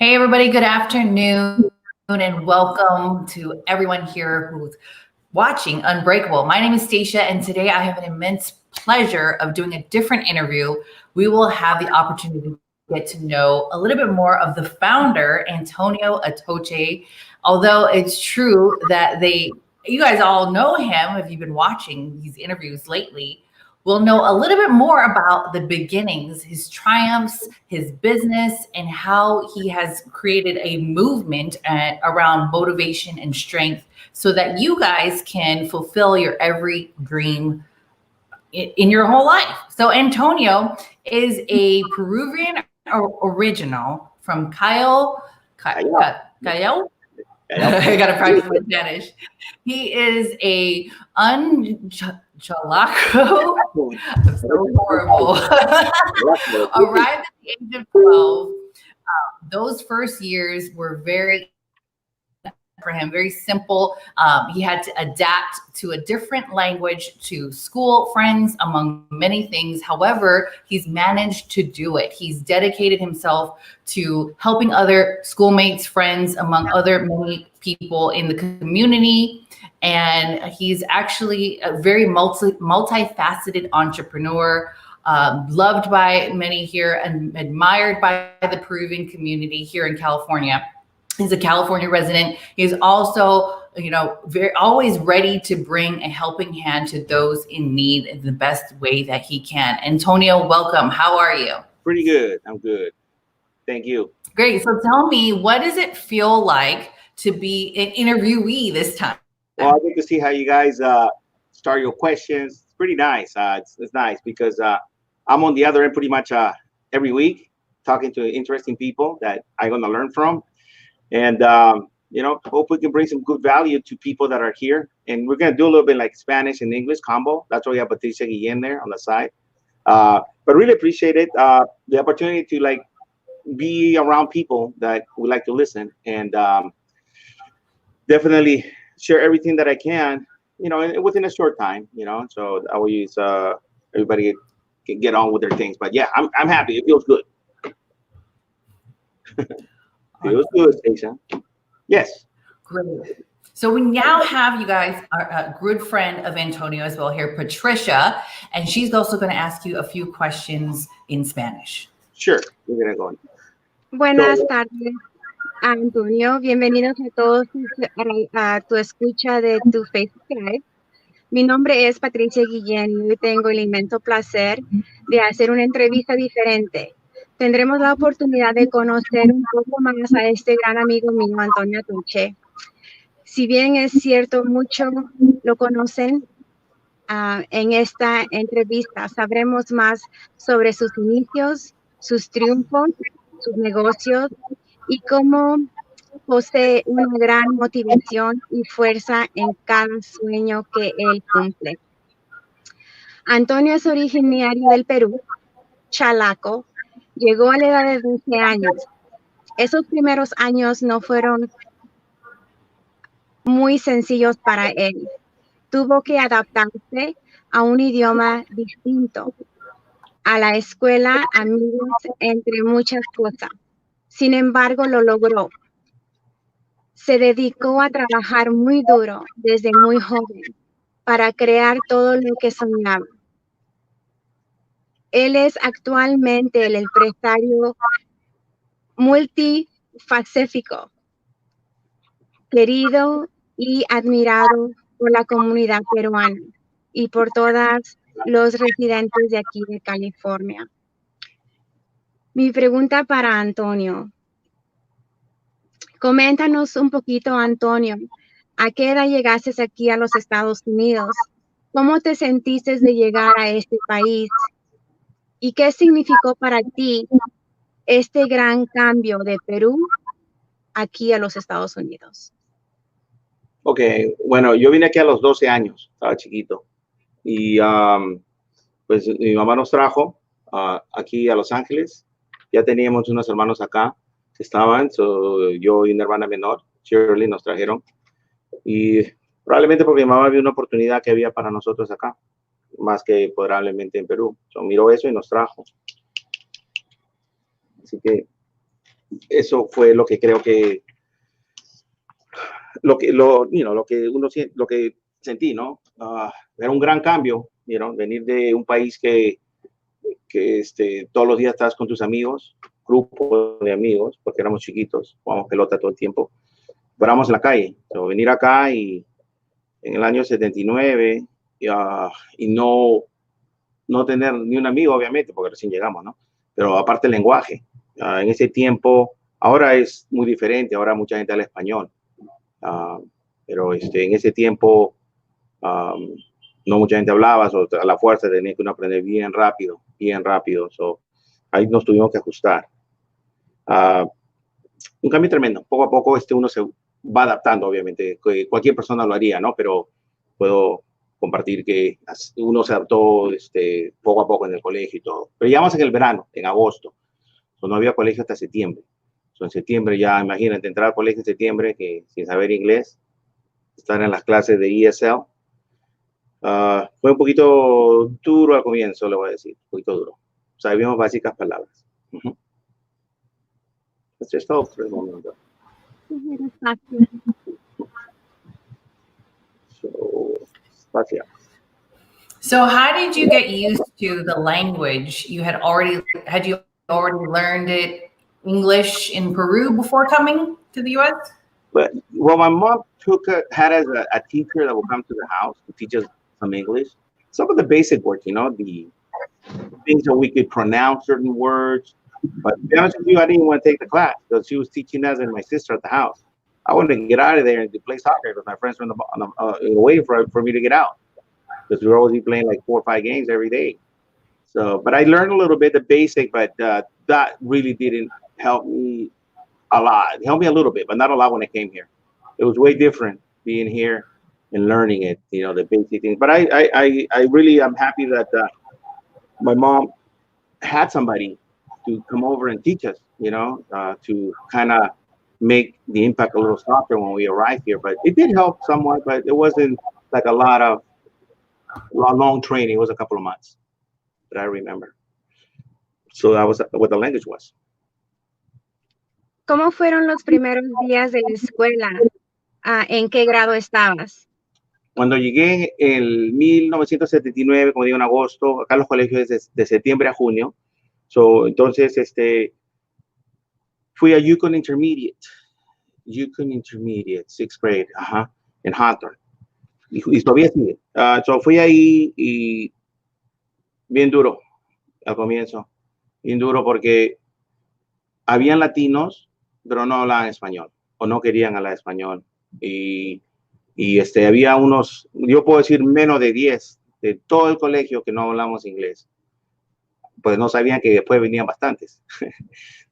Hey, everybody, good afternoon, and welcome to everyone here who's watching Unbreakable. My name is Stacia, and today I have an immense pleasure of doing a different interview. We will have the opportunity to get to know a little bit more of the founder, Antonio Atoche. Although it's true that you guys all know him if you've been watching these interviews lately. We'll know a little bit more about the beginnings, his triumphs, his business, and how he has created a movement around motivation and strength so that you guys can fulfill your every dream in your whole life. So Antonio is a Peruvian original from Callao. I got to practice my Spanish. He is a Chalaco. I'm so horrible. Arrived at the age of 12. Those first years were very for him, very simple. He had to adapt to a different language, to school, friends, among many things. However, he's managed to do it. He's dedicated himself to helping other schoolmates, friends, among other many people in the community. And he's actually a very multifaceted entrepreneur, loved by many here and admired by the Peruvian community here in California. He's a California resident. He's also, always ready to bring a helping hand to those in need in the best way that he can. Antonio, welcome. How are you? Pretty good. I'm good. Thank you. Great. So tell me, what does it feel like to be an interviewee this time? Well, I get to see how you guys start your questions. It's pretty nice. It's nice because I'm on the other end pretty much every week, talking to interesting people that I'm going to learn from. And, hope we can bring some good value to people that are here. And we're going to do a little bit like Spanish and English combo. That's why we have Patricia Guillen there on the side. But really appreciate it. The opportunity to be around people that would like to listen and definitely share everything that I can, within a short time, so I will use everybody can get on with their things. But yeah, I'm happy. It feels good. Feels good, Stacia. Yes. Great. So we now have you guys, a good friend of Antonio as well here, Patricia, and she's also going to ask you a few questions in Spanish. Sure. We're going to go. Buenas tardes, Antonio. Bienvenidos a todos a tu escucha de tu Facebook Live. Mi nombre es Patricia Guillen y hoy tengo el inmenso placer de hacer una entrevista diferente. Tendremos la oportunidad de conocer un poco más a este gran amigo mío, Antonio Atoche. Si bien es cierto, muchos lo conocen, en esta entrevista sabremos más sobre sus inicios, sus triunfos, sus negocios y cómo posee una gran motivación y fuerza en cada sueño que él cumple. Antonio es originario del Perú, Chalaco. Llegó a la edad de 12 años. Esos primeros años no fueron muy sencillos para él. Tuvo que adaptarse a un idioma distinto, a la escuela, amigos, entre muchas cosas. Sin embargo, lo logró. Se dedicó a trabajar muy duro desde muy joven para crear todo lo que soñaba. Él es actualmente el empresario multifacético, querido y admirado por la comunidad peruana y por todos los residentes de aquí de California. Mi pregunta para Antonio. Coméntanos un poquito, Antonio, ¿a qué edad llegaste aquí a los Estados Unidos? ¿Cómo te sentiste de llegar a este país? ¿Y qué significó para ti este gran cambio de Perú aquí a los Estados Unidos? Ok, bueno, yo vine aquí a los 12 años, estaba chiquito. Y pues mi mamá nos trajo aquí a Los Ángeles. Ya teníamos unos hermanos acá que estaban, yo y una hermana menor, Shirley, nos trajeron. Y probablemente porque mi mamá vio una oportunidad que había para nosotros acá, más que probablemente en Perú. Miró eso y nos trajo. Así que eso fue lo que creo que lo que sentí, ¿no? Era un gran cambio, venir de un país que todos los días estás con tus amigos, grupo de amigos, porque éramos chiquitos, jugamos pelota todo el tiempo, paramos en la calle, so, venir acá y en el año 79 y no tener ni un amigo, obviamente, porque recién llegamos, ¿no? Pero aparte el lenguaje, en ese tiempo, ahora es muy diferente, ahora mucha gente habla español, pero en ese tiempo no mucha gente hablaba, a la fuerza tenía que uno aprender bien rápido, so, ahí nos tuvimos que ajustar. Un cambio tremendo, poco a poco uno se va adaptando, obviamente, cualquier persona lo haría, ¿no? Pero puedo compartir que uno se adaptó poco a poco en el colegio y todo. Pero ya vamos en el verano, en agosto, so, no había colegio hasta septiembre. So, en septiembre ya, imagínate, entrar al colegio en septiembre que sin saber inglés, estar en las clases de ESL. Fue un poquito duro al comienzo, le voy a decir, un poquito duro. Sabíamos básicas palabras. Eso es todo por el momento. Gracias. So how did you get used to the language? Had you already learned it English in Peru before coming to the US? But well, my mom had as a teacher that would come to the house to teach us some English. Some of the basic words, the things that we could pronounce certain words. But to be honest with you, I didn't want to take the class because she was teaching us and my sister at the house. I wanted to get out of there and play soccer because my friends were waiting for me to get out because we were always playing like 4 or 5 games every day. So, but I learned a little bit the basic, but that really didn't help me a lot. It helped me a little bit, but not a lot when I came here. It was way different being here and learning it, the basic things. But I really am happy that my mom had somebody to come over and teach us, to kind of make the impact a little softer when we arrived here. But it did help somewhat, but it wasn't like a long training. It was a couple of months that I remember. So that was what the language was. ¿Cómo fueron los primeros días de la escuela? ¿En qué grado estabas? Cuando llegué en 1979, como digo, en agosto, acá los colegios es de septiembre a junio. So, entonces, fui a Yukon Intermediate, 6th grade, en Hawthorne. Y todavía sigue. So, fui ahí y bien duro al comienzo. Bien duro porque habían latinos, pero no hablaban español o no querían hablar español. Y había unos, yo puedo decir menos de 10 de todo el colegio que no hablamos inglés. Pues no sabían que después venían bastantes.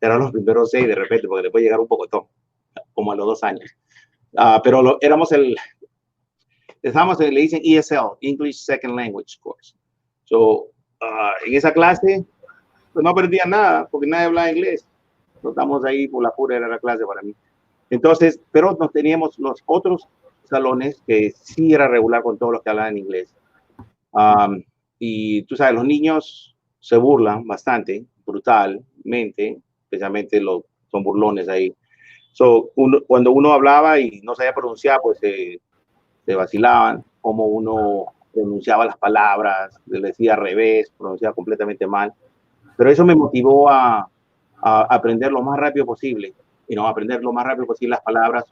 Eran los primeros 6 de repente, porque después llegaron un poco como a los 2 años. Pero estábamos le dicen ESL, English Second Language Course. So, en esa clase, pues no aprendían nada, porque nadie hablaba inglés. Nos estamos ahí por la pura, era la clase para mí. Entonces, pero nos teníamos los otros salones que sí era regular con todos los que hablaban inglés. Y tú sabes, los niños se burlan bastante, brutalmente, especialmente son burlones ahí. So, cuando uno hablaba y no sabía pronunciar, pues se vacilaban, como uno pronunciaba las palabras, le decía al revés, pronunciaba completamente mal. Pero eso me motivó a aprender lo más rápido posible, aprender lo más rápido posible las palabras.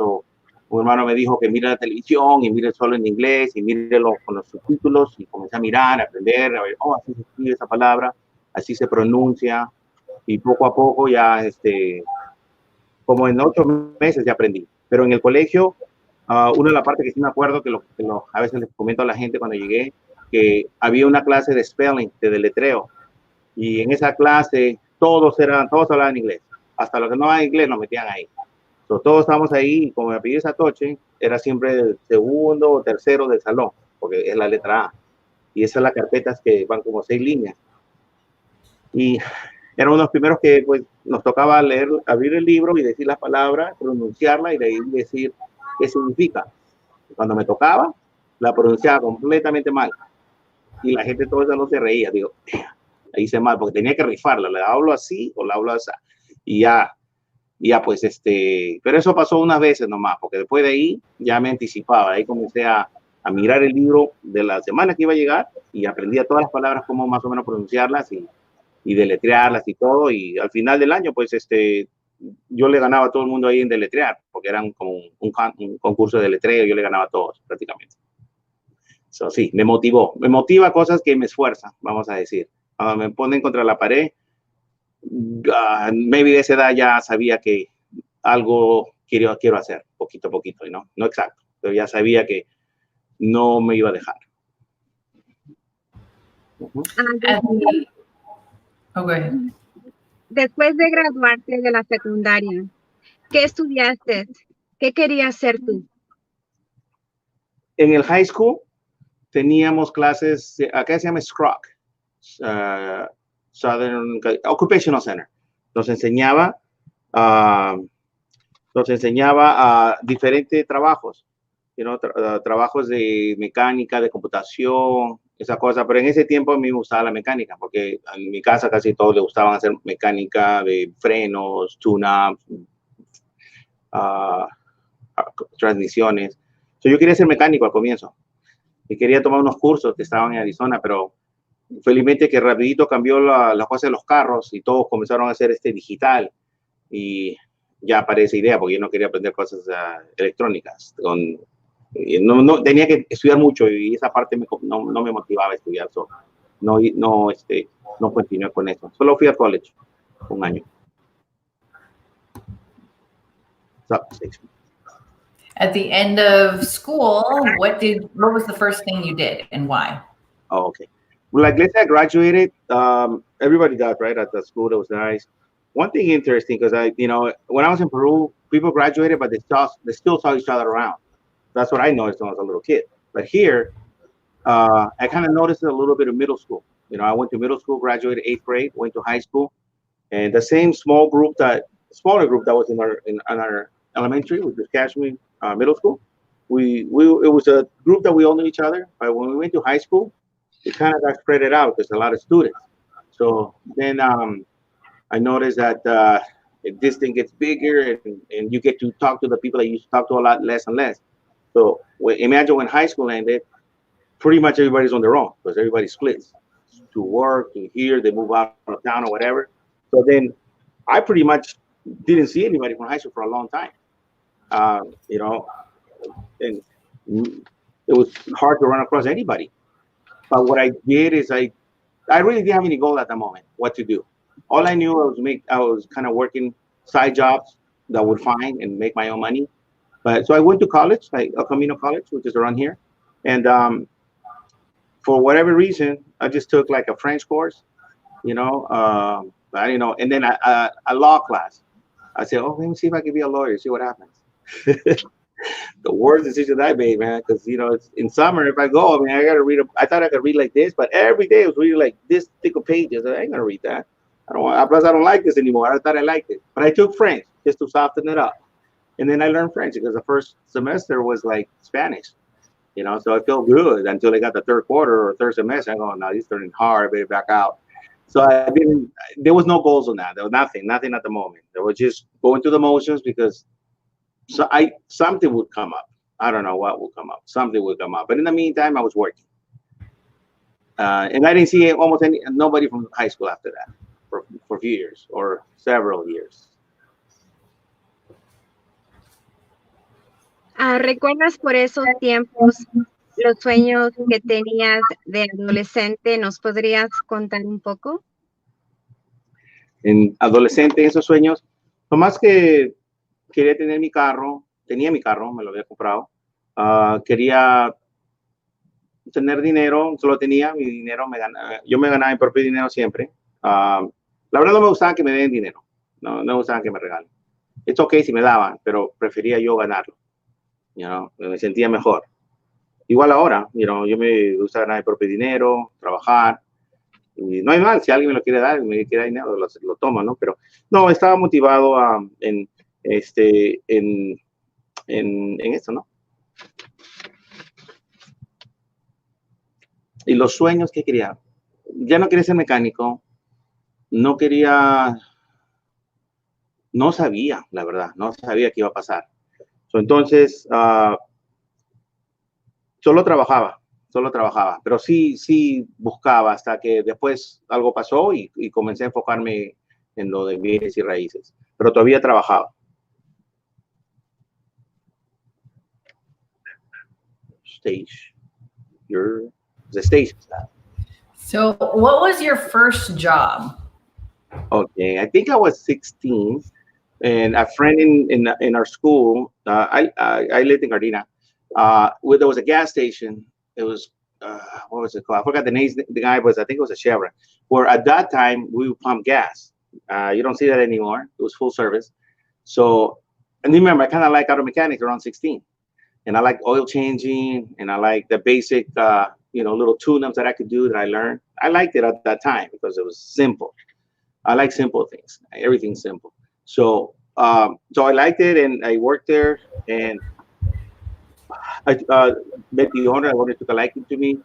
Un hermano me dijo que mire la televisión y mire solo en inglés y mírelo con los subtítulos, y comencé a mirar, a aprender, a ver, así se escribe esa palabra, así se pronuncia, y poco a poco ya, como en 8 meses ya aprendí. Pero en el colegio, una de las partes que sí me acuerdo, que a veces les comento a la gente cuando llegué, que había una clase de spelling, de deletreo, y en esa clase todos hablaban inglés, hasta los que no hablaban inglés nos metían ahí. So, todos estábamos ahí, y como me pidió esa Atoche, era siempre el segundo o tercero del salón, porque es la letra A. Y esas son las carpetas que van como 6 líneas. Y eran unos primeros que pues, nos tocaba abrir el libro y decir las palabras, pronunciarla y de ahí decir qué significa. Cuando me tocaba, la pronunciaba completamente mal. Y la gente todo eso no se reía. Digo, ahí hice mal, porque tenía que rifarla. ¿La hablo así o la hablo así? Y ya. Y ya pues, pero eso pasó unas veces nomás, porque después de ahí ya me anticipaba, ahí comencé a mirar el libro de la semana que iba a llegar y aprendía todas las palabras, cómo más o menos pronunciarlas y deletrearlas y todo, y al final del año, pues, yo le ganaba a todo el mundo ahí en deletrear, porque eran como un concurso de deletreo, yo le ganaba a todos prácticamente. So, sí, me motiva cosas que me esfuerzan, vamos a decir. Cuando me ponen contra la pared, maybe de esa edad ya sabía que algo quiero hacer, poquito a poquito, ¿no? No exacto, pero ya sabía que no me iba a dejar. Okay. Después de graduarte de la secundaria, ¿qué estudiaste? ¿Qué querías ser tú? En el high school teníamos clases, acá se llama SCROC, Southern Occupational Center. Nos enseñaba diferentes trabajos, trabajos de mecánica, de computación, esa cosa, pero en ese tiempo a mí me gustaba la mecánica, porque en mi casa casi todos le gustaban hacer mecánica de frenos, tune-ups, transmisiones. So, yo quería ser mecánico al comienzo y quería tomar unos cursos que estaban en Arizona, pero felizmente que rapidito cambió la cosa de los carros y todos comenzaron a hacer digital y ya aparece idea, porque yo no quería aprender cosas electrónicas. No, tenía que estudiar mucho y esa parte no me motivaba a estudiar. So, no continué con eso. Solo fui a college un año. So, At the end of school, what was the first thing you did and why? Oh, okay. Well, like let's say I graduated. Everybody does, right? At the school, that was nice. One thing interesting, because when I was in Peru, people graduated, but they still saw each other around. That's what I noticed when I was a little kid. But here, I kind of noticed it a little bit of middle school. I went to middle school, graduated 8th grade, went to high school, and the same smaller group that was in our elementary, which was Kashmir Middle School. It was a group that we all knew each other. But when we went to high school, it kind of got spread it out. There's a lot of students. So then I noticed that this thing gets bigger and you get to talk to the people that you used to talk to a lot less and less. So imagine when high school ended, pretty much everybody's on their own because everybody splits to work, to here, they move out of town or whatever. So then I pretty much didn't see anybody from high school for a long time. And it was hard to run across anybody. But what I did is I really didn't have any goal at the moment, what to do. All I knew I was kind of working side jobs that I would find and make my own money. But so I went to college, like El Camino College, which is around here. And for whatever reason, I just took like a French course, I don't know. And then a law class. I said, oh, let me see if I can be a lawyer, see what happens. The worst decision I made, man, because it's in summer. If I go, I gotta read. I thought I could read like this, but every day I was reading like this thick of pages. I ain't gonna read that. Plus, I don't like this anymore. I thought I liked it, but I took French just to soften it up, and then I learned French because the first semester was like Spanish, So I felt good until I got the third quarter or third semester. I go, no, this is turning hard. I better back out. So I didn't. There was no goals on that. There was nothing at the moment. There was just going through the motions because. So something would come up. I don't know what would come up. Something would come up. But in the meantime, I was working. And I didn't see almost nobody from high school after that for a few years or several years. ¿Recuerdas por esos tiempos los sueños que tenías de adolescente? ¿Nos podrías contar un poco? En adolescente, esos sueños, nomás que quería tener mi carro, tenía mi carro, me lo había comprado. Quería tener dinero, solo tenía mi dinero, yo me ganaba mi propio dinero siempre. La verdad no me gustaba que me den dinero, no me gustaba que me regalen. Es ok si me daban, pero prefería yo ganarlo, me sentía mejor. Igual ahora, yo me gusta ganar mi propio dinero, trabajar. Y no hay mal, si alguien me lo quiere dar, me quiere dar dinero, lo tomo, ¿no? Pero no, estaba motivado en esto, ¿no? Y los sueños que quería. Ya no quería ser mecánico, no quería no sabía, la verdad, no sabía qué iba a pasar. So, entonces, solo trabajaba, pero sí buscaba hasta que después algo pasó y comencé a enfocarme en lo de bienes y raíces, pero todavía trabajaba. Stage, you're the stage staff. So, what was your first job? Okay, I think I was 16, and a friend in our school. I lived in Gardena. Where there was a gas station. It was what was it called? I forgot the name. The guy was, I think it was a Chevron. Where at that time we would pump gas. You don't see that anymore. It was full service. So, and remember, I kind of like auto mechanics around 16, and I like oil changing, and I like the basic, little tune-ups that I could do that I learned. I liked it at that time because it was simple. I like simple things. Everything's simple. So I liked it, and I worked there, and I met the owner. I wanted to took a liking to me.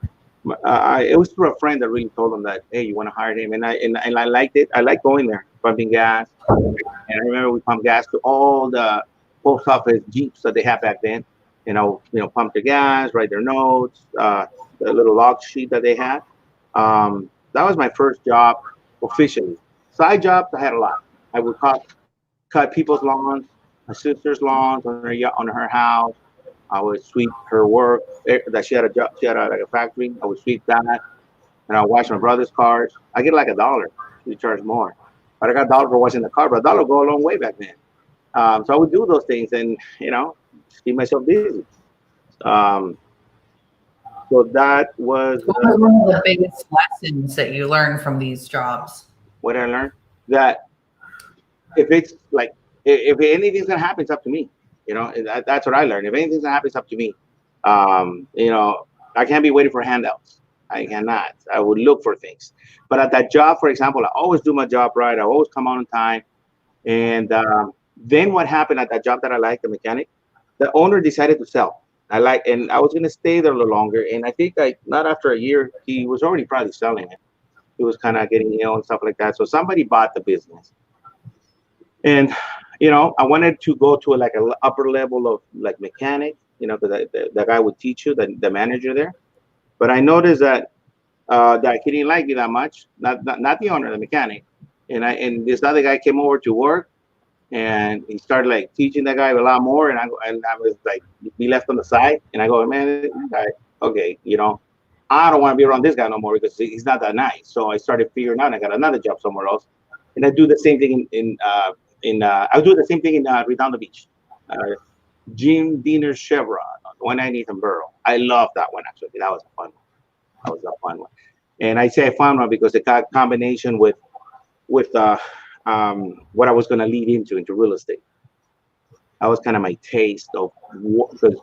It was through a friend that really told him that, hey, you want to hire him, and I liked it. I liked going there, pumping gas, and I remember we pumped gas to all the post office jeeps that they had back then. Pump the gas, write their notes, the little log sheet that they had. That was my first job officially. Side jobs, I had a lot. I would cut people's lawns, my sister's lawns on her house. I would sweep her work. That she had a job, like a factory. I would sweep that, and I would wash my brother's cars. I get like $1. She charged more, but I got $1 for washing the car. But $1 go a long way back then. So I would do those things, and keep myself busy. So that was What was one of the biggest lessons that you learned from these jobs? what I learned. That if it's like, if anything's gonna happen, it's up to me. That's what I learned. If anything's gonna happen, it's up to me. I can't be waiting for handouts. I cannot. I would look for things. But at that job, for example, I always do my job right. I always come on time. And then what happened at that job that I liked, the mechanic, the owner decided to sell. And I was gonna stay there a little longer. And I think not after a year, he was already probably selling it. He was kind of getting ill and stuff like that. So somebody bought the business. And I wanted to go to like an upper level of like mechanic, because the guy would teach you, the manager there. But I noticed that he didn't like me that much, not the owner, the mechanic. And this other guy came over to work, and he started like teaching that guy a lot more. And I was like, be left on the side. And I go, man, this guy, okay, I don't want to be around this guy no more because he's not that nice. So I started figuring out. I got another job somewhere else, and I do the same thing I do the same thing in Redondo Beach, Jim Diener's Chevron, 190th and Burrow. I love that one actually. That was a fun one. And I say a fun one because it got combination with what I was going to lead into real estate. That was kind of my taste of because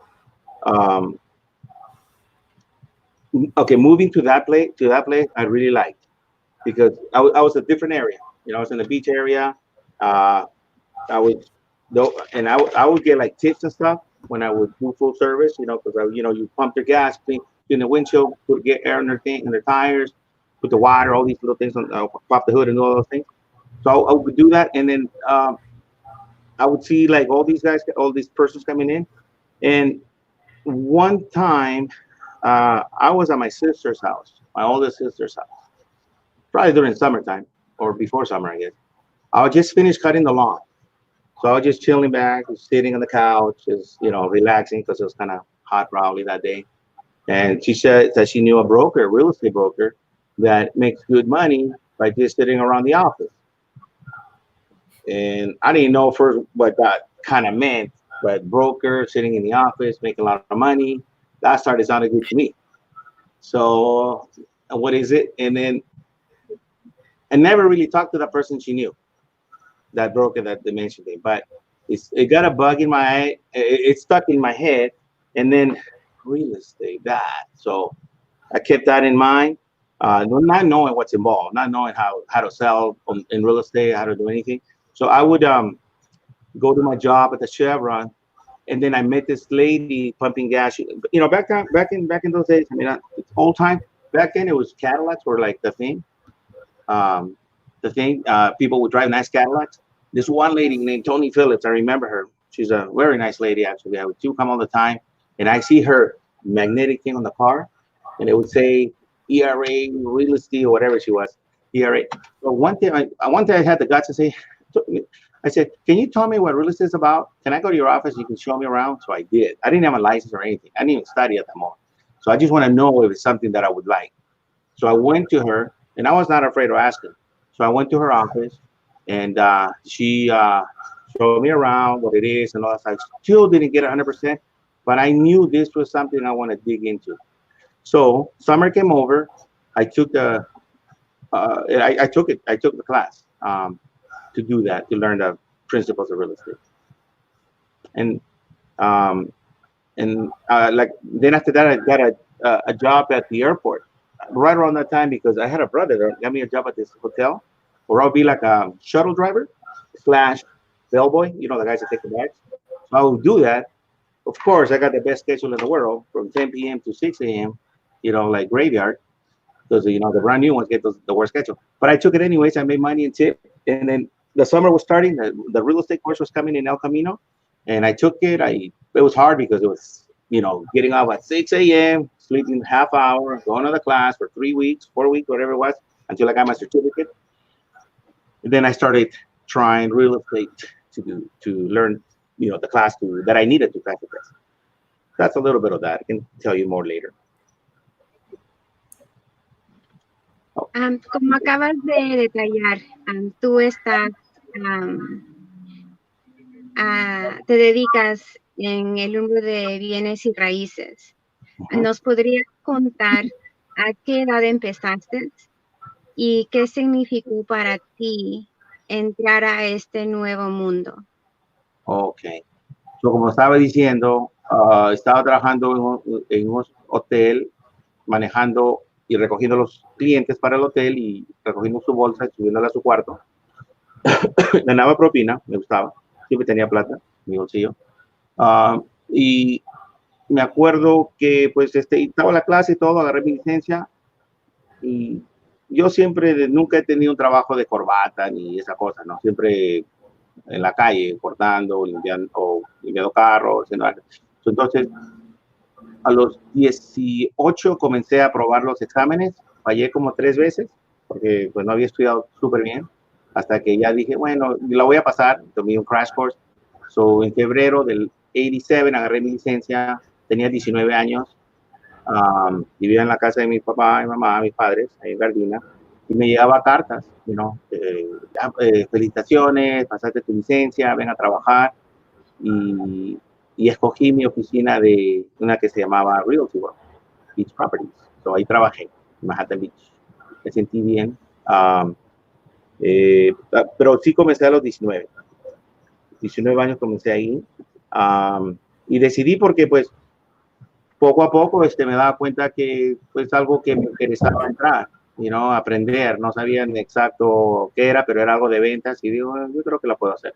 moving to that place I really liked because I was a different area. I was in the beach area. I would get like tips and stuff when I would do full service, because you pump their gas, clean the windshield, put get air in their tires, put the water, all these little things on, pop the hood and all those things. So I would do that, and then I would see like all these persons coming in, and one time I was at my sister's house, my oldest sister's house, probably during summertime or before summer, I guess. I would just finish cutting the lawn. So I was just chilling back, just sitting on the couch, just, relaxing because it was kind of hot probably that day. And she said that she knew a real estate broker, that makes good money by just sitting around the office. And I didn't know first what that kind of meant, but broker sitting in the office, making a lot of money, that started sounding good to me. So what is it? And then I never really talked to that person she knew, that broker that they mentioned it, but it got a bug in my eye. It stuck in my head, and then real estate, that. So I kept that in mind, not knowing what's involved, not knowing how to sell in real estate, how to do anything. So I would go to my job at the Chevron, and then I met this lady pumping gas. Back in those days, I mean, it's old time. Back then, it was Cadillacs were like the thing. People would drive nice Cadillacs. This one lady named Tony Phillips, I remember her. She's a very nice lady, actually. I would still come all the time, and I see her magnetic thing on the car, and it would say ERA, real estate, or whatever she was, ERA. But one day I had the guts to say, I said, "Can you tell me what real estate is about? Can I go to your office? You can show me around." So I did. I didn't have a license or anything. I didn't even study at that moment. So I just want to know if it's something that I would like. So I went to her, and I was not afraid of asking. So I went to her office, and she showed me around what it is and all that stuff. Still didn't get 100%, but I knew this was something I want to dig into. So summer came over. I took I took it. I took the class to do that, to learn the principles of real estate, and um, like then after that, I got a job at the airport right around that time because I had a brother that got me a job at this hotel where I'll be like a shuttle driver slash bellboy, you know, the guys that take the bags. So I would do that. Of course, I got the best schedule in the world from 10 p.m. to 6 a.m., you know, like graveyard, because, you know, the brand new ones get the worst schedule. But I took it anyways. I made money and tip. And then the summer was starting. The real estate course was coming in El Camino. And I took it. It was hard because it was, you know, getting up at 6 a.m., sleeping half hour, going to the class for 3 weeks, 4 weeks, whatever it was, until I got my certificate. And then I started trying real estate to learn, you know, the class that I needed to pass the test. That's a little bit of that. I can tell you more later. Como acabas de detallar, tú estás, te dedicas en el rubro de bienes y raíces. ¿Nos podrías contar a qué edad empezaste y qué significó para ti entrar a este nuevo mundo? Ok. So, como estaba diciendo, estaba trabajando en un hotel, manejando y recogiendo los clientes para el hotel y recogiendo su bolsa y subiéndola a su cuarto. Ganaba propina, me gustaba, siempre tenía plata en mi bolsillo. Y me acuerdo que pues estaba la clase y todo, agarré mi licencia y yo nunca he tenido un trabajo de corbata ni esa cosa, ¿no? Siempre en la calle, cortando, limpiando carros, haciendo algo. Entonces, a los 18 comencé a probar los exámenes, fallé como 3 veces, porque pues no había estudiado súper bien, hasta que ya dije, bueno, la voy a pasar, tomé un crash course. So, en febrero del 87 agarré mi licencia, tenía 19 años, vivía en la casa de mi papá y mamá, mis padres, ahí en Gardina, y me llegaba cartas, you know, felicitaciones, pasaste tu licencia, ven a trabajar, y escogí mi oficina de una que se llamaba Realty World, Beach Properties. So, ahí trabajé en Manhattan Beach. Me sentí bien. Pero sí comencé a los 19 años comencé ahí. Y decidí porque pues poco a poco me daba cuenta que pues algo que me interesaba entrar, aprender. No sabía en exacto qué era, pero era algo de ventas y digo, yo creo que la puedo hacer.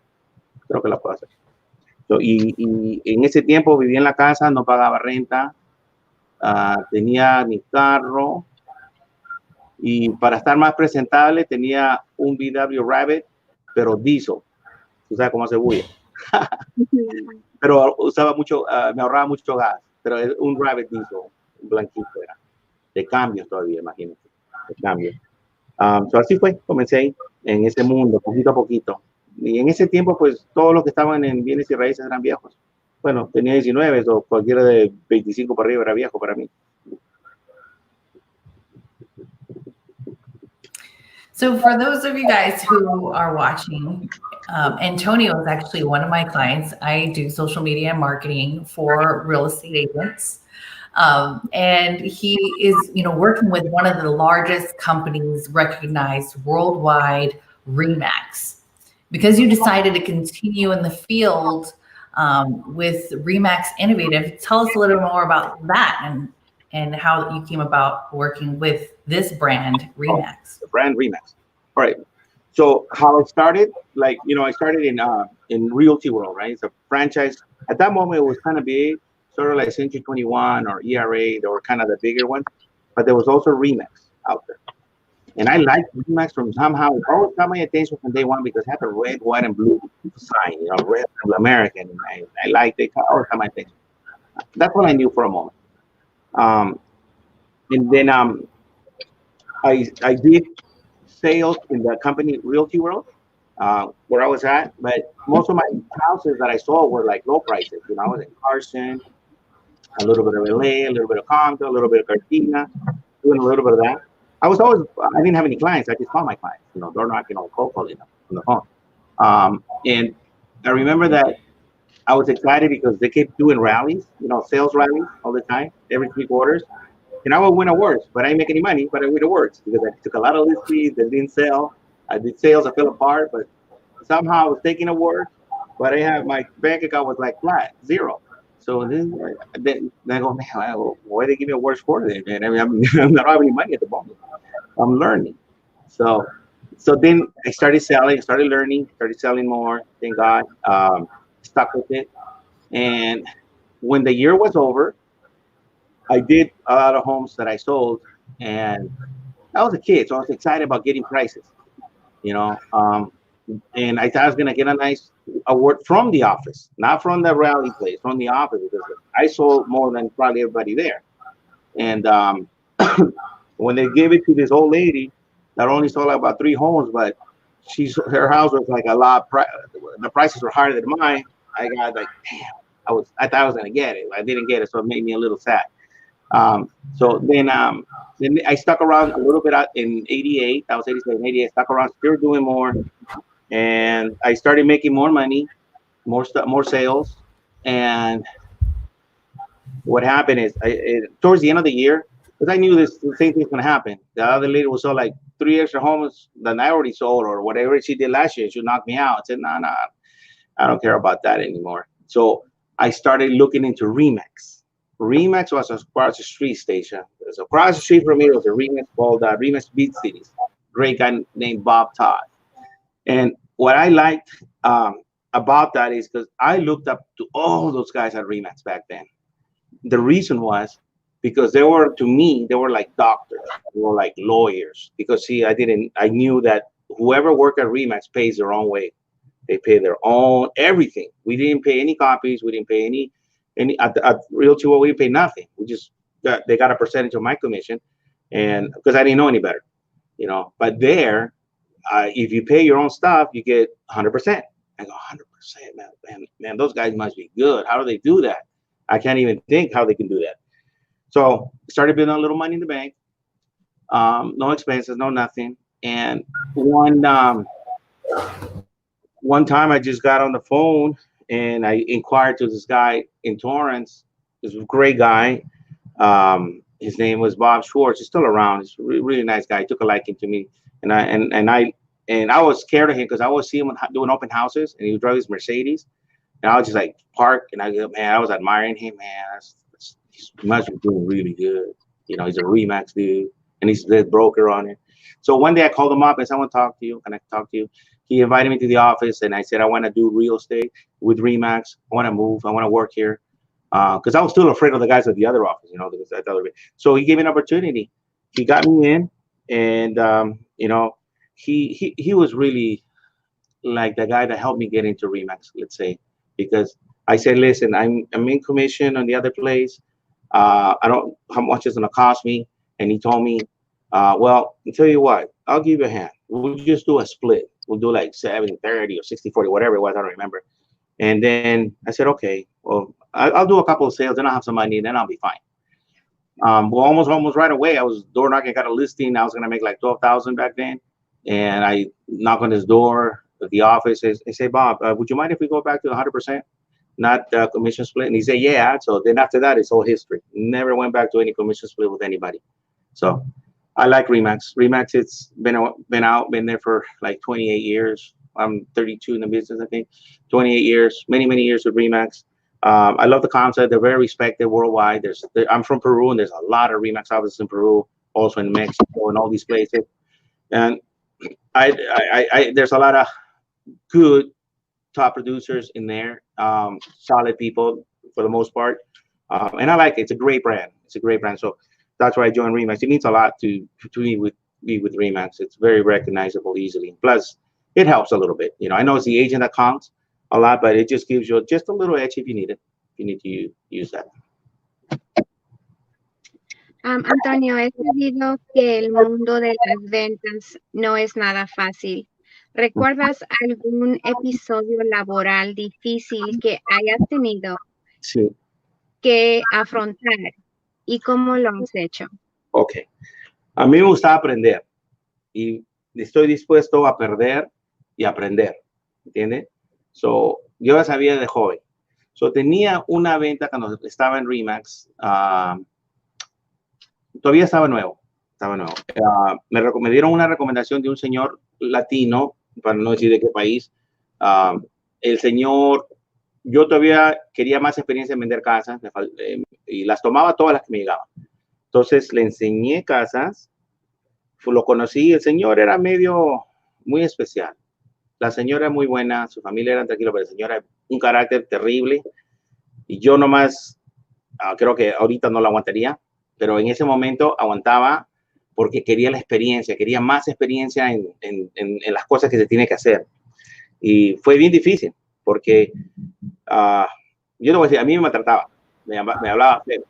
Y en ese tiempo vivía en la casa, no pagaba renta, tenía mi carro y para estar más presentable tenía un VW Rabbit, pero diesel. ¿Tú sabes cómo se bulla? Pero usaba mucho, me ahorraba mucho gas, pero es un Rabbit diesel, un blanquito era, de cambios todavía, imagínate, de cambios. Así fue, comencé ahí, en ese mundo, poquito a poquito. Y en ese tiempo, pues, todos los que estaban en bienes y raíces eran viejos. Bueno, tenía 19, o cualquiera de 25 para arriba era viejo para mí. So for those of you guys who are watching, Antonio is actually one of my clients. I do social media and marketing for real estate agents. And he is, working with one of the largest companies recognized worldwide, RE/MAX. Because you decided to continue in the field with RE/MAX Innovative, tell us a little more about that and how you came about working with this brand, RE/MAX. The brand RE/MAX. All right. So how I started, I started in Realty World, right? It's a franchise. At that moment, it was kind of big, sort of like Century 21 or ERA. They were kind of the bigger ones, but there was also RE/MAX out there. And I liked Remax from somehow. It always got my attention from day one because it had the red, white, and blue sign, red and American. And I liked it. It always got my attention. That's what I knew for a moment. Um, and then I did sales in the company realty world where I was at, but most of my houses that I saw were like low prices. I was in Carson, a little bit of LA, a little bit of Compton, a little bit of Cartina, doing a little bit of that. I didn't have any clients. I just found my clients, door knocking or cold calling them on the phone. And I remember that I was excited because they kept doing rallies, sales rallies all the time, every 3 quarters. And I would win awards, but I didn't make any money, but I win awards because I took a lot of listings and didn't sell. I did sales, I fell apart, but somehow I was taking awards, but I had my bank account was like flat, zero. So then I go, man, why they give me awards for this? Man, I mean, I don't have any money at the moment. I'm learning. So then I started selling, started learning, started selling more. Thank God. Stuck with it. And when the year was over, I did a lot of homes that I sold, and I was a kid, so I was excited about getting prices, you know. And I thought I was gonna get a nice award from the office, not from the rally place, from the office, because I sold more than probably everybody there. And when they gave it to this old lady that only sold like about 3 homes, but her house was like a lot. The prices were higher than mine. I got like, damn. I thought I was gonna get it. I didn't get it, so it made me a little sad. So then I stuck around a little bit out in '88. I was 87, 88. Stuck around, still doing more, and I started making more money, more stuff, more sales. And what happened is, towards the end of the year, because I knew the same thing's gonna happen. The other lady was sold like 3 extra homes than I already sold, or whatever she did last year. She knocked me out. I said, no, I don't care about that anymore. So I started looking into Remax. Remax was across the street station. It was across the street from me. It was a Remax called Remax Beat Cities. Great guy named Bob Todd. And what I liked about that is because I looked up to all those guys at Remax back then. The reason was because to me, they were like doctors. They were like lawyers. Because see, I knew that whoever worked at Remax pays their own way. They pay their own everything. We didn't pay any copies. We didn't pay any at Realty World. We didn't pay nothing. They got a percentage of my commission, and because I didn't know any better, But there, if you pay your own stuff, you get 100%. I go 100%, man. Those guys must be good. How do they do that? I can't even think how they can do that. So started building a little money in the bank. No expenses, no nothing. And one time I just got on the phone and I inquired to this guy in Torrance. This great guy. His name was Bob Schwartz. He's still around. He's a really nice guy. He took a liking to me, and I was scared of him because I was seeing him doing open houses, and he would drive his Mercedes, and I was just like park, and I was admiring him. Man, he must be doing really good. He's a Remax dude, and he's the broker on it. So one day I called him up and said, I want to talk to you. Can I talk to you? He invited me to the office, and I said, I want to do real estate with Remax. I want to move. I want to work here. Because I was still afraid of the guys at the other office, because I thought. So he gave me an opportunity. He got me in, and he was really like the guy that helped me get into Remax, let's say, because I said, listen, I'm in commission on the other place. I don't how much it's gonna cost me, and he told me, well, I'll tell you what, I'll give you a hand. We'll just do a split. We'll do like 70-30 or 60-40, whatever it was. I don't remember. And then I said, okay, well, I'll do a couple of sales, then I'll have some money, and then I'll be fine. Well, almost right away, I was door knocking, got a listing. I was gonna make like 12,000 back then, and I knock on his door at the office. I say, Bob, would you mind if we go back to 100%, not commission split? And he said, yeah. So then after that, it's all history. Never went back to any commission split with anybody. So I like Remax. Remax, it's been there for like 28 years. I'm 32 in the business, I think. 28 years, many years with Remax. I love the concept. They're very respected worldwide. I'm from Peru, and there's a lot of Remax offices in Peru, also in Mexico, and all these places. And there's a lot of good top producers in there, solid people for the most part, and I like it. It's a great brand. So that's why I joined Remax. It means a lot to me with be with Remax. It's very recognizable easily. Plus, it helps a little bit. I know it's the agent that counts a lot, but it just gives you just a little edge if you need it. If you need to use that. Antonio, he sabido que el mundo de las ventas no es nada fácil. ¿Recuerdas algún episodio laboral difícil que hayas tenido Sí. que afrontar y cómo lo has hecho? Ok. A mí me gusta aprender y estoy dispuesto a perder y aprender. ¿Entiendes? Yo ya sabía de joven. Tenía una venta cuando estaba en Remax. Todavía estaba nuevo. Me dieron una recomendación de un señor latino, para no decir de qué país. El señor, yo todavía quería más experiencia en vender casas y las tomaba todas las que me llegaban. Entonces le enseñé casas, lo conocí, el señor era muy especial. La señora muy buena, su familia era tranquila, pero la señora un carácter terrible. Y yo nomás, creo que ahorita no la aguantaría, pero en ese momento aguantaba porque quería la experiencia, quería más experiencia en las cosas que se tiene que hacer. Y fue bien difícil, porque yo no voy a decir, a mí me maltrataba, me hablaba feo.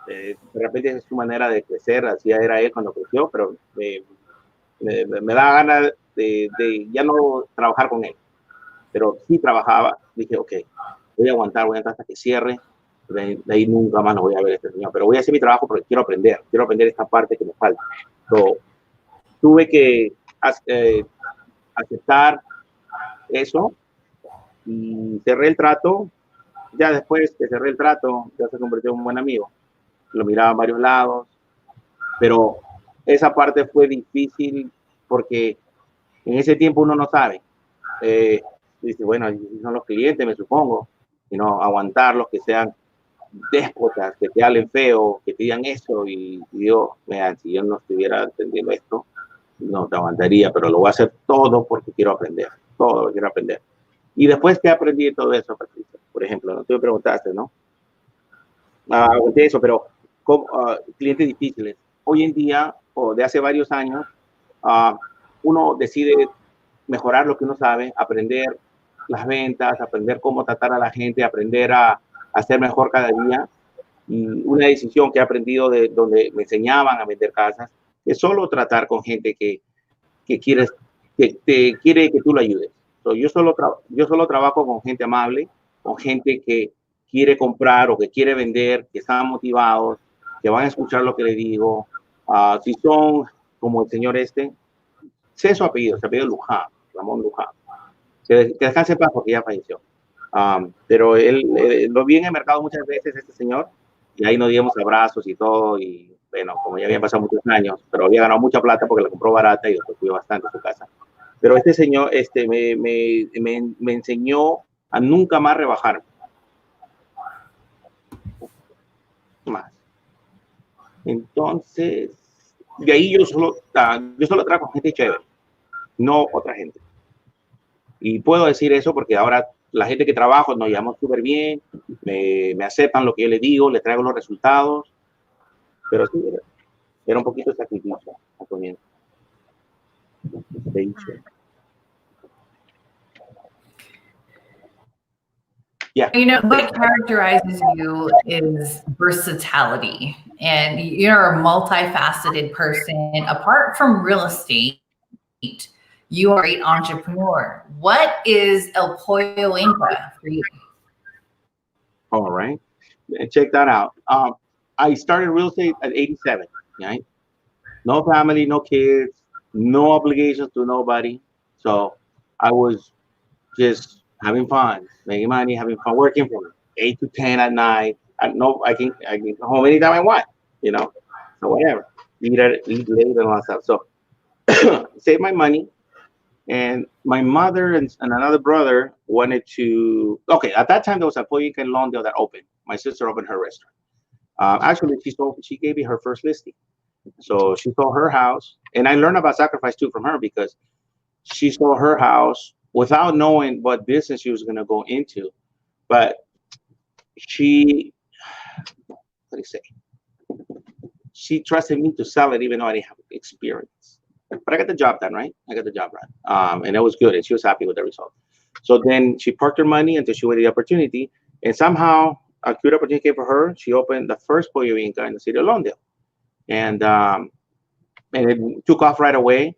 De repente es su manera de crecer, así era él cuando creció, pero me daba ganas de ya no trabajar con él. Pero sí trabajaba, dije, ok, voy a aguantar hasta que cierre. De ahí nunca más lo voy a ver a este señor, pero voy a hacer mi trabajo porque quiero aprender esta parte que me falta. Tuve que aceptar eso y cerré el trato. Ya después que cerré el trato, ya se convirtió en un buen amigo. Lo miraba en varios lados, pero esa parte fue difícil porque en ese tiempo uno no sabe. Dice, bueno, son los clientes, me supongo, y no aguantarlos, que sean déspotas, que te hablen feo, que te digan eso, y yo, vean, si yo no estuviera entendiendo esto, no te aguantaría, pero lo voy a hacer todo porque quiero aprender, todo lo quiero aprender. Y después que aprendí de todo eso, Patricia, por ejemplo, ¿no? Tú me preguntaste, ¿no? Aguanté eso, pero clientes difíciles. Hoy en día, o de hace varios años, uno decide mejorar lo que uno sabe, aprender las ventas, aprender cómo tratar a la gente, aprender a ser mejor cada día. Y una decisión que he aprendido de donde me enseñaban a vender casas es solo tratar con gente que quiere que tú lo ayudes. Yo solo trabajo con gente amable, con gente que quiere comprar o que quiere vender, que están motivados, que van a escuchar lo que le digo. Si son como el señor sé su apellido Luján, Ramón Luján. Que descanse en paz porque ya falleció. Pero lo vi en el mercado muchas veces, este señor, y ahí nos dimos abrazos y todo, y bueno, como ya habían pasado muchos años, pero había ganado mucha plata porque la compró barata y después cuidó bastante su casa. Pero este señor me enseñó a nunca más rebajar. Más. Entonces, de ahí yo solo trabajo con gente chévere, no otra gente. Y puedo decir eso porque ahora la gente que trabajo nos llevamos súper bien, me aceptan lo que yo les digo, les traigo los resultados, pero sí, era un poquito de sacrificio al comienzo. Yeah. What characterizes you is versatility, and you're a multifaceted person. Apart from real estate, you are an entrepreneur. What is El Pollo Inca for you? All right. Check that out. I started real estate at 87, right? No family, no kids, no obligations to nobody. So I was just having fun, making money, having fun, working from 8 to 10 at night. I can go home anytime I want, so whatever. Eat late and all that stuff. So save my money. And my mother and another brother wanted to. Okay, at that time there was a Pollo Inca in Lawndale that opened. My sister opened her restaurant. Actually, she gave me her first listing. So she sold her house, and I learned about sacrifice too from her because she sold her house without knowing what business she was going to go into. But she, what do you say? She trusted me to sell it even though I didn't have experience. But I got the job done, right? I got the job done. And it was good. And she was happy with the result. So then she parked her money until she waited the opportunity. And somehow a good opportunity came for her. She opened the first Pollo Inca in the city of Lawndale. And it took off right away.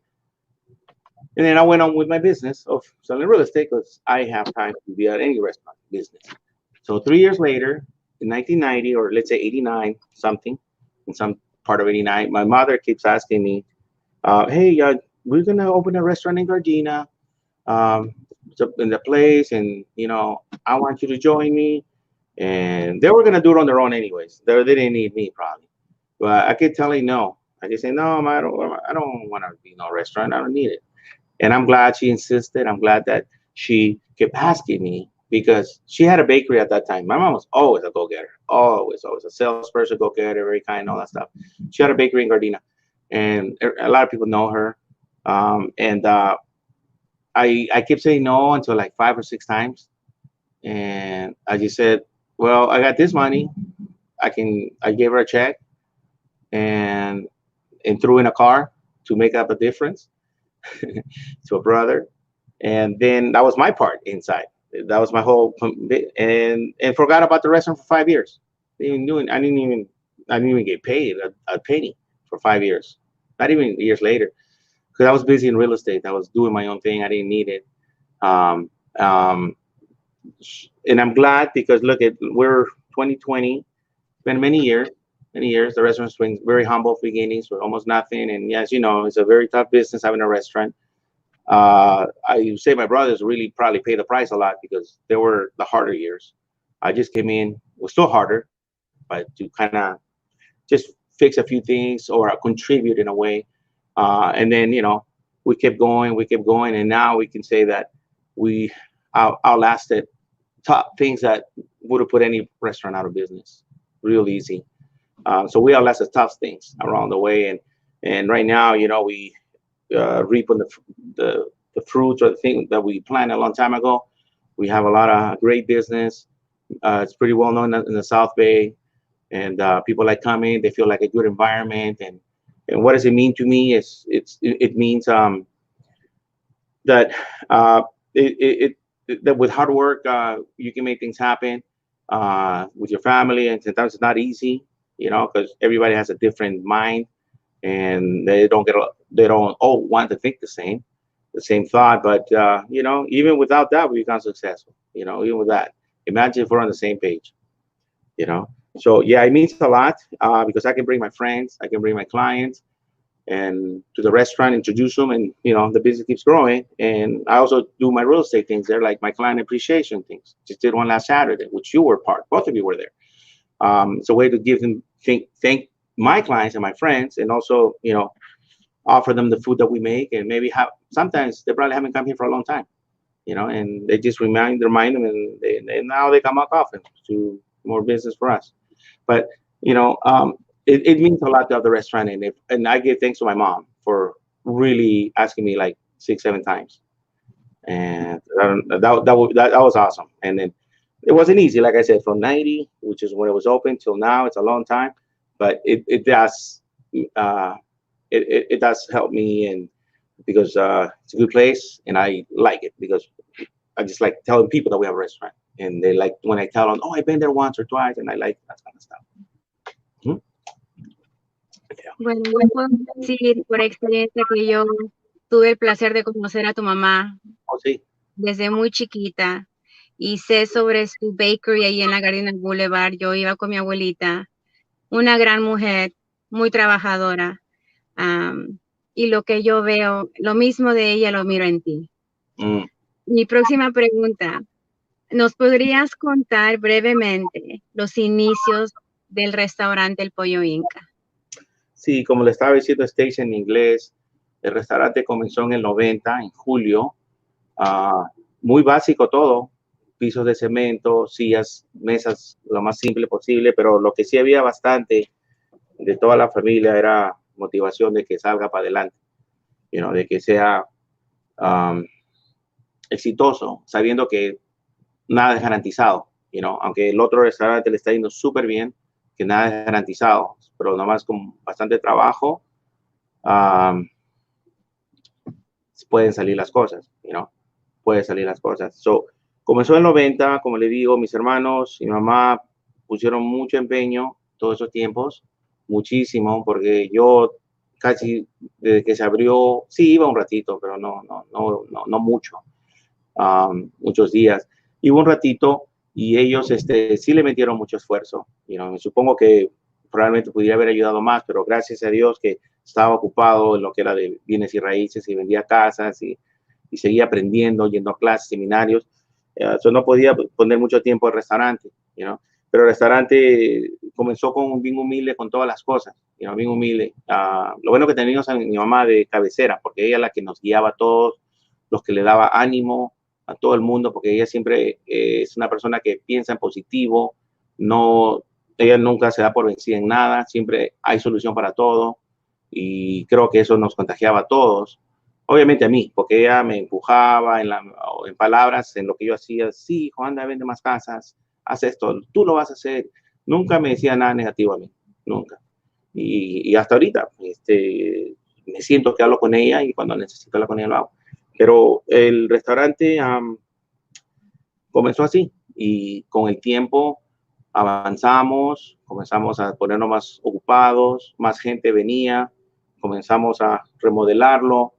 And then I went on with my business of selling real estate because I have time to be at any restaurant business. So 3 years later, in 1990, or let's say 89, something, in some part of 89, my mother keeps asking me, hey, we're going to open a restaurant in Gardena, in the place, and, I want you to join me. And they were going to do it on their own anyways. They didn't need me probably. But I kept telling no. I just say, no, I don't want to be no restaurant. I don't need it. And I'm glad she insisted. I'm glad that she kept asking me because she had a bakery at that time. My mom was always a go-getter, always a salesperson, go-getter, very kind, all that stuff. She had a bakery in Gardena, and a lot of people know her. I kept saying no until like 5 or 6 times, and I just said, well, I got this money. I gave her a check and threw in a car to make up a difference to a brother. And then that was my part inside. That was my whole bit, and forgot about the restaurant for 5 years. I didn't even get paid a penny for 5 years. Not even years later, because I was busy in real estate. I was doing my own thing. I didn't need it. Um, um, and I'm glad because look, we're 2020. It's been many years. The restaurant's been very humble beginnings with almost nothing. And yes, it's a very tough business having a restaurant. I say my brothers really probably paid the price a lot because they were the harder years. I just came in, was still harder, but to kind of just fix a few things or contribute in a way. And then, we kept going. And now we can say that we outlasted top things that would have put any restaurant out of business real easy. So we outlasted tough things around the way. And right now, we reaping the fruits or the thing that we planned a long time ago. We have a lot of great business. It's pretty well known in the South Bay, and people like coming. They feel like a good environment. And what does it mean to me? It means that that with hard work you can make things happen with your family, and sometimes it's not easy, because everybody has a different mind, and they don't all want to think the same thought. But even without that, we become successful. Even with that, imagine if we're on the same page. So yeah, it means a lot because I can bring my friends, I can bring my clients, and to the restaurant, introduce them, and the business keeps growing. And I also do my real estate things there, like my client appreciation things. Just did one last Saturday, which you were part. Both of you were there. It's a way to give them thank my clients and my friends, and also offer them the food that we make, and maybe sometimes they probably haven't come here for a long time, and they just remind them, and now they come back often to more business for us. But it means a lot to have the restaurant, and I give thanks to my mom for really asking me like 6-7 times, and that was awesome. And then it wasn't easy, like I said, from 90, which is when it was open, till now. It's a long time, but it does it does help me, and because it's a good place, and I like it because I just like telling people that we have a restaurant, and they like when I tell them, oh, I've been there once or twice, and I like that kind of stuff. Yeah. Bueno, yo puedo decir por experiencia que yo tuve el placer de conocer a tu mamá Oh, sí. desde muy chiquita y sé sobre su bakery ahí en la Gardena Boulevard. Yo iba con mi abuelita, una gran mujer, muy trabajadora. Y lo que yo veo, lo mismo de ella lo miro en ti. Mi próxima pregunta, ¿nos podrías contar brevemente los inicios del restaurante El Pollo Inca? Sí, como le estaba diciendo Station en inglés, el restaurante comenzó en el 90, en julio. Muy básico todo, pisos de cemento, sillas, mesas, lo más simple posible, pero lo que sí había bastante de toda la familia era motivación de que salga para adelante, de que sea exitoso, sabiendo que nada es garantizado, aunque el otro restaurante le está yendo súper bien, que nada es garantizado, pero nomás con bastante trabajo pueden salir las cosas, pueden salir las cosas. So, comenzó en 90, como le digo, mis hermanos y mi mamá pusieron mucho empeño todos esos tiempos, muchísimo, porque yo casi desde que se abrió, sí iba un ratito, pero no mucho, muchos días. Iba un ratito y ellos sí le metieron mucho esfuerzo. Supongo que probablemente pudiera haber ayudado más, pero gracias a Dios que estaba ocupado en lo que era de bienes y raíces y vendía casas y seguía aprendiendo, yendo a clases, seminarios. Yo no podía poner mucho tiempo al restaurante, pero el restaurante comenzó con bien humilde con todas las cosas, bien humilde. Lo bueno que teníamos a mi mamá de cabecera, porque ella es la que nos guiaba a todos, los que le daba ánimo a todo el mundo, porque ella siempre es una persona que piensa en positivo, ella nunca se da por vencida en nada, siempre hay solución para todo, y creo que eso nos contagiaba a todos. Obviamente a mí, porque ella me empujaba en palabras, en lo que yo hacía. Sí, hijo, anda, vende más casas, haz esto, tú lo vas a hacer. Nunca me decía nada negativo a mí, nunca. Y hasta ahorita, me siento que hablo con ella y cuando necesito hablar con ella lo hago. Pero el restaurante comenzó así y con el tiempo avanzamos, comenzamos a ponernos más ocupados, más gente venía, comenzamos a remodelarlo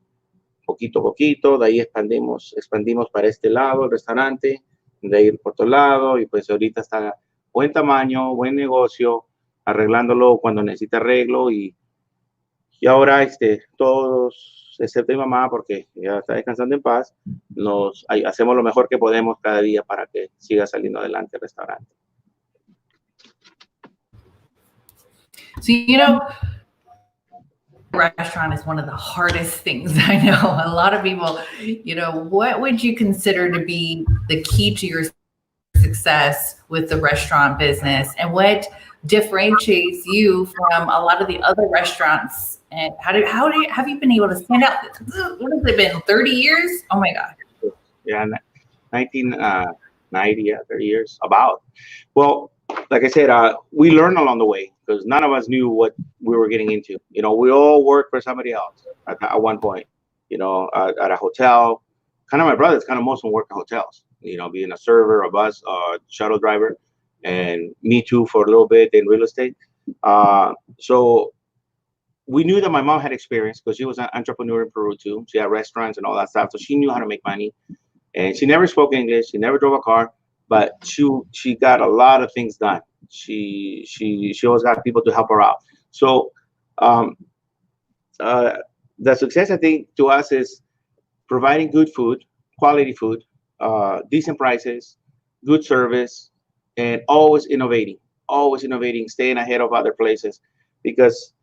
poquito a poquito, de ahí expandimos para este lado el restaurante, de ahí por otro lado, y pues ahorita está buen tamaño, buen negocio, arreglándolo cuando necesita arreglo, y ahora todos, excepto mi mamá, porque ya está descansando en paz, hacemos lo mejor que podemos cada día para que siga saliendo adelante el restaurante. So, restaurant is one of the hardest things. I know a lot of people, what would you consider to be the key to your success with the restaurant business, and what differentiates you from a lot of the other restaurants, and how have you been able to stand out? What has it been, 30 years? Oh my God. Yeah, 1990, 30 years about. Well, like I said, we learned along the way because none of us knew what we were getting into. We all worked for somebody else at one point, at a hotel. Kind of my brothers, kind of most of them work at hotels, being a server, a bus, shuttle driver, and me too for a little bit in real estate. So we knew that my mom had experience because she was an entrepreneur in Peru too. She had restaurants and all that stuff. So she knew how to make money. And she never spoke English. She never drove a car, but she got a lot of things done. She always got people to help her out. So the success, I think, to us is providing good food, quality food, decent prices, good service, and always innovating, staying ahead of other places. Because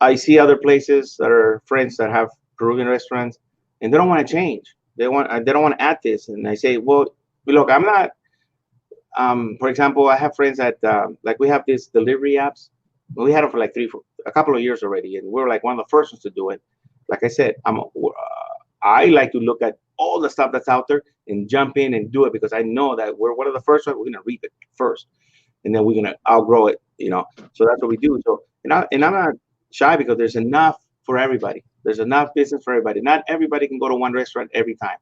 I see other places that are friends that have Peruvian restaurants, and they don't want to change. They don't want to add this. And I say, well, look, I'm not. For example, I have friends that like we have these delivery apps. We had them for like a couple of years already, and we're like one of the first ones to do it. Like I said, I like to look at all the stuff that's out there and jump in and do it because I know that we're one of the first ones. We're gonna reap it first, and then we're gonna outgrow it. So that's what we do. So and I'm not shy because there's enough for everybody. There's enough business for everybody. Not everybody can go to one restaurant every time,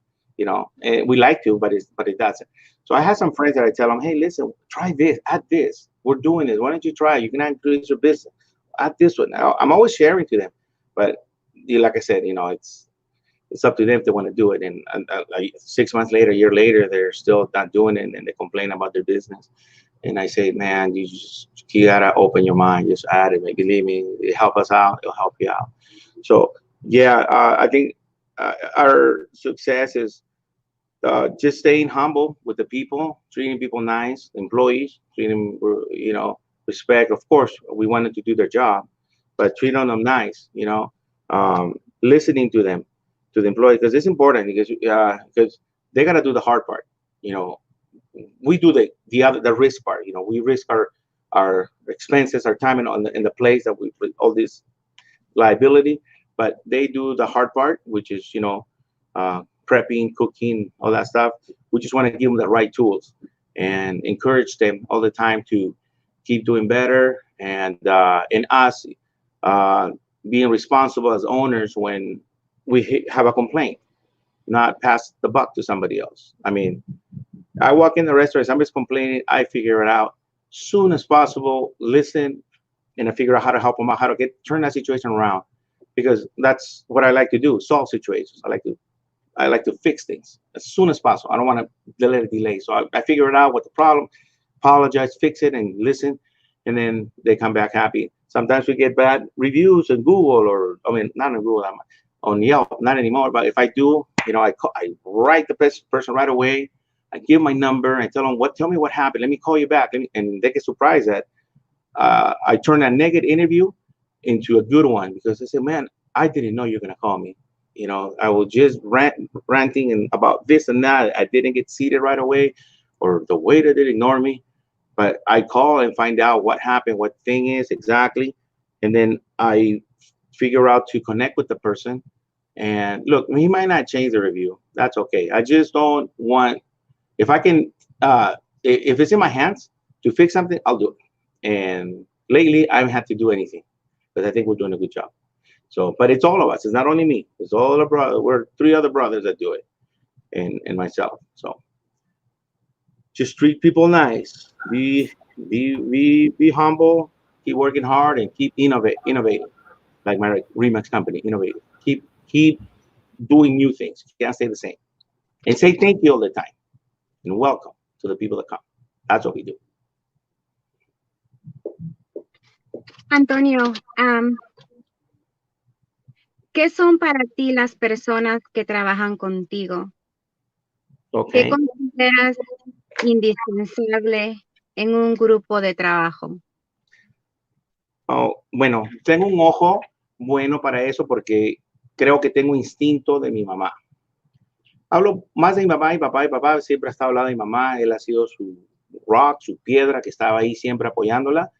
and we like to, but it doesn't. So I have some friends that I tell them, hey, listen, try this, add this. We're doing this. Why don't you try? You can increase your business. Add this one. Now, I'm always sharing to them, but like I said, it's up to them if they want to do it. And like 6 months later, a year later, they're still not doing it, and they complain about their business. And I say, man, you gotta open your mind. Just add it. Believe me, it help us out. It'll help you out. So yeah, I think our success is just staying humble with the people, treating people nice, employees, treating them, respect. Of course, we wanted to do their job, but treating them nice, listening to them, to the employees, because it's important because they gotta do the hard part. We do the risk part. We risk our expenses, our time, in the place that we put all this liability, but they do the hard part, which is prepping, cooking, all that stuff. We just want to give them the right tools and encourage them all the time to keep doing better, and in us being responsible as owners when we have a complaint. not pass the buck to somebody else. I mean, I walk in the restaurant, somebody's complaining, I figure it out soon as possible, listen, and I figure out how to help them out, how to turn that situation around, because that's what I like to do, solve situations. I like to fix things as soon as possible. I don't want to let it delay. So I figure it out what the problem, apologize, fix it, and listen, and then they come back happy. Sometimes we get bad reviews on Google, or I mean, not on Google, on Yelp, not anymore. But if I do, I write the person right away. I give my number. I tell them tell me what happened. Let me call you back. And they get surprised that I turn a negative interview into a good one, because they say, man, I didn't know you were going to call me. I was just ranting and about this and that. I didn't get seated right away, or the waiter did ignore me. But I call and find out what happened, what thing is exactly. And then I figure out to connect with the person. And look, he might not change the review. That's okay. I just don't want, if I can, if it's in my hands to fix something, I'll do it. And lately, I haven't had to do anything, because I think we're doing a good job. So, but it's all of us. It's not only me. It's all the brothers. We're 3 other brothers that do it, and myself. So, just treat people nice. Be humble. Keep working hard, and keep innovating. Like my Remix company, innovating. Keep doing new things. You can't stay the same. And say thank you all the time, and welcome to the people that come. That's what we do. Antonio, ¿qué son para ti las personas que trabajan contigo? Okay. ¿Qué consideras indispensable en un grupo de trabajo? Oh, bueno, tengo un ojo bueno para eso, porque creo que tengo instinto de mi mamá. Hablo más de mi papá. Mi papá siempre ha estado al lado de mi mamá. Él ha sido su rock, su piedra, que estaba ahí siempre apoyándola.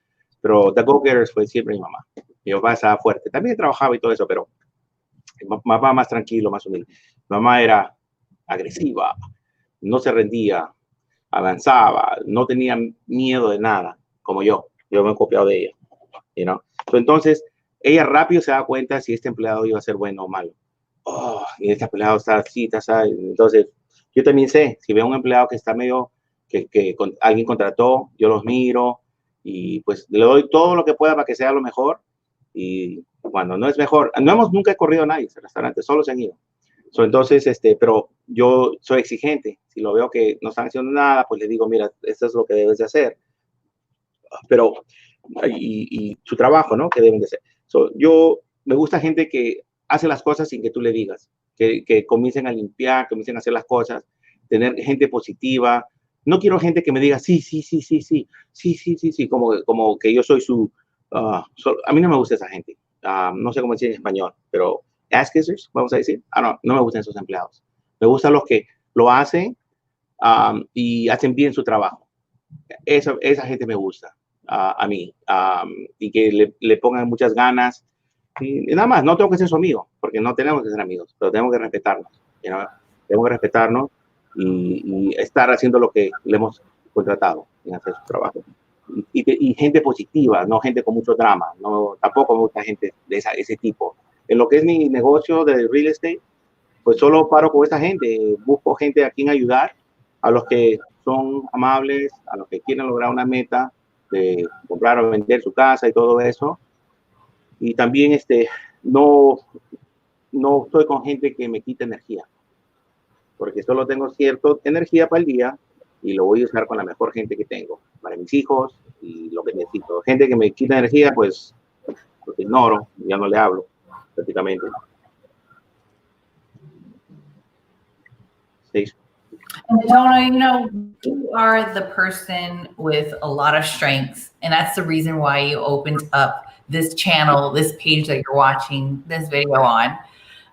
Pero The Go-Getters fue siempre mi mamá. Mi papá estaba fuerte. También trabajaba y todo eso, pero mi papá más tranquilo, más humilde. Mi mamá era agresiva, no se rendía, avanzaba, no tenía miedo de nada, como yo. Yo me he copiado de ella. Entonces, ella rápido se da cuenta si este empleado iba a ser bueno o malo. Oh, y este empleado está así, está así. Entonces, yo también sé, si veo un empleado que está medio, que alguien contrató, yo los miro y pues le doy todo lo que pueda para que sea lo mejor. Y cuando no es mejor, nunca he corrido a nadie en el restaurante, solo se han ido. Entonces, pero yo soy exigente. Si lo veo que no están haciendo nada, pues le digo, mira, esto es lo que debes de hacer. Pero, y su trabajo, ¿no? Que deben de hacer. Yo me gusta gente que hace las cosas sin que tú le digas, que comiencen a limpiar, comiencen a hacer las cosas, tener gente positiva. No quiero gente que me diga sí, como que yo soy su, a mí no me gusta esa gente. No sé cómo decir en español, pero ass kissers, vamos a decir. No me gustan esos empleados. Me gustan los que lo hacen y hacen bien su trabajo. Esa gente me gusta a mí, y que le pongan muchas ganas. Y nada más, no tengo que ser su amigo, porque no tenemos que ser amigos, pero tenemos que respetarnos. Tenemos que respetarnos y estar haciendo lo que le hemos contratado en hacer su trabajo. Y gente positiva, no gente con mucho drama. Tampoco me gusta gente de ese tipo. En lo que es mi negocio de real estate, pues solo paro con esta gente. Busco gente a quien ayudar, a los que son amables, a los que quieren lograr una meta de comprar o vender su casa y todo eso. Y también no estoy con gente que me quite energía, porque solo tengo cierta energía para el día y lo voy a usar con la mejor gente que tengo, para mis hijos y lo que necesito. Gente que me quita energía, pues los ignoro, ya no le hablo prácticamente. Sí. Antonio, you are the person with a lot of strengths, and that's the reason why you opened up this channel, this page that you're watching this video on,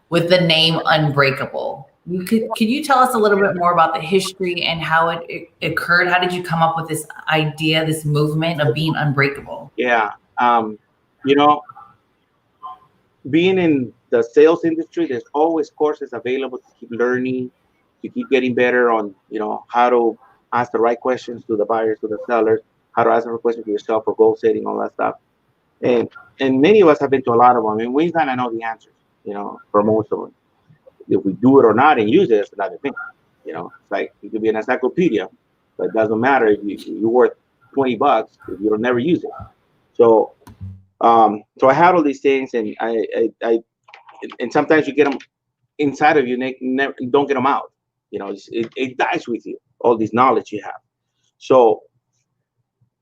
with the name Unbreakable. Can you tell us a little bit more about the history and how it occurred? How did you come up with this idea, this movement of being unbreakable? Yeah, being in the sales industry, there's always courses available to keep learning, to keep getting better on, how to ask the right questions to the buyers, to the sellers, how to ask the right questions to yourself for goal setting, all that stuff. And many of us have been to a lot of them, and we kind of know the answers, for most of them. If we do it or not and use it, it's another thing. It's like you could be an encyclopedia, but it doesn't matter if you're worth $20 if you don't never use it. So, so I had all these things, and and sometimes you get them inside of you, and never don't get them out. It dies with you, all this knowledge you have. So,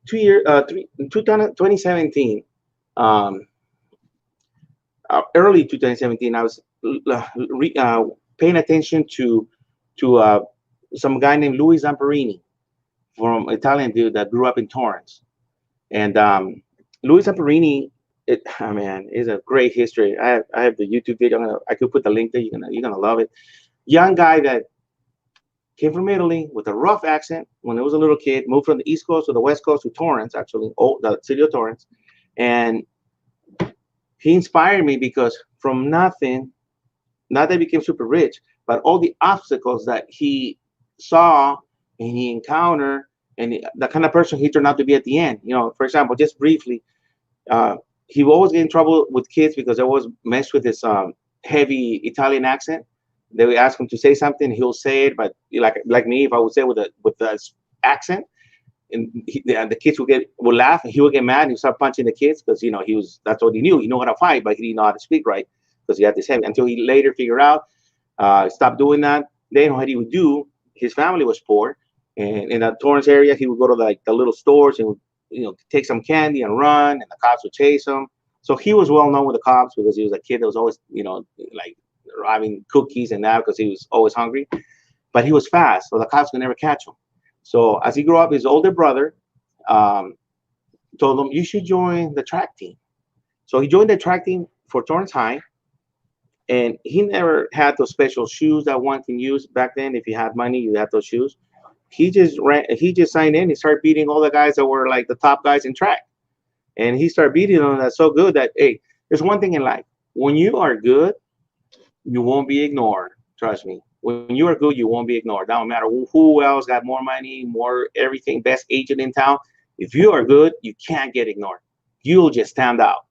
2017, early 2017, I was paying attention to some guy named Louis Zamperini, from Italian dude that grew up in Torrance. And Louis Zamperini, oh man, is a great history. I have the YouTube video. I could put the link there. You're gonna love it. Young guy that came from Italy with a rough accent when he was a little kid. Moved from the East Coast to the West Coast to Torrance, actually, the city of Torrance. And he inspired me because from nothing, not that he became super rich, but all the obstacles that he saw and he encountered, and the kind of person he turned out to be at the end. For example, just briefly, he would always get in trouble with kids because they always messed with his heavy Italian accent. They would ask him to say something, he'll say it, but like me, if I would say with the accent, and the kids would laugh, and he would get mad, and he'd start punching the kids because that's what he knew. He knew how to fight, but he didn't know how to speak right because he had this heavy. Until he later figured out, stopped doing that. Then what he would do, his family was poor, and in that Torrance area, he would go to the little stores and take some candy and run, and the cops would chase him. So he was well known with the cops because he was a kid that was always like having cookies and that because he was always hungry. But he was fast, so the cops could never catch him. So as he grew up, his older brother told him, you should join the track team. So he joined the track team for Torrance High, and he never had those special shoes that one can use back then. If you had money, you had those shoes. He just signed in. He started beating all the guys that were like the top guys in track, and he started beating them. That's so good that, hey, there's one thing in life: when you are good, you won't be ignored. Trust me. When you are good, you won't be ignored. Don't matter who else got more money, more everything, best agent in town. If you are good, you can't get ignored. You'll just stand out,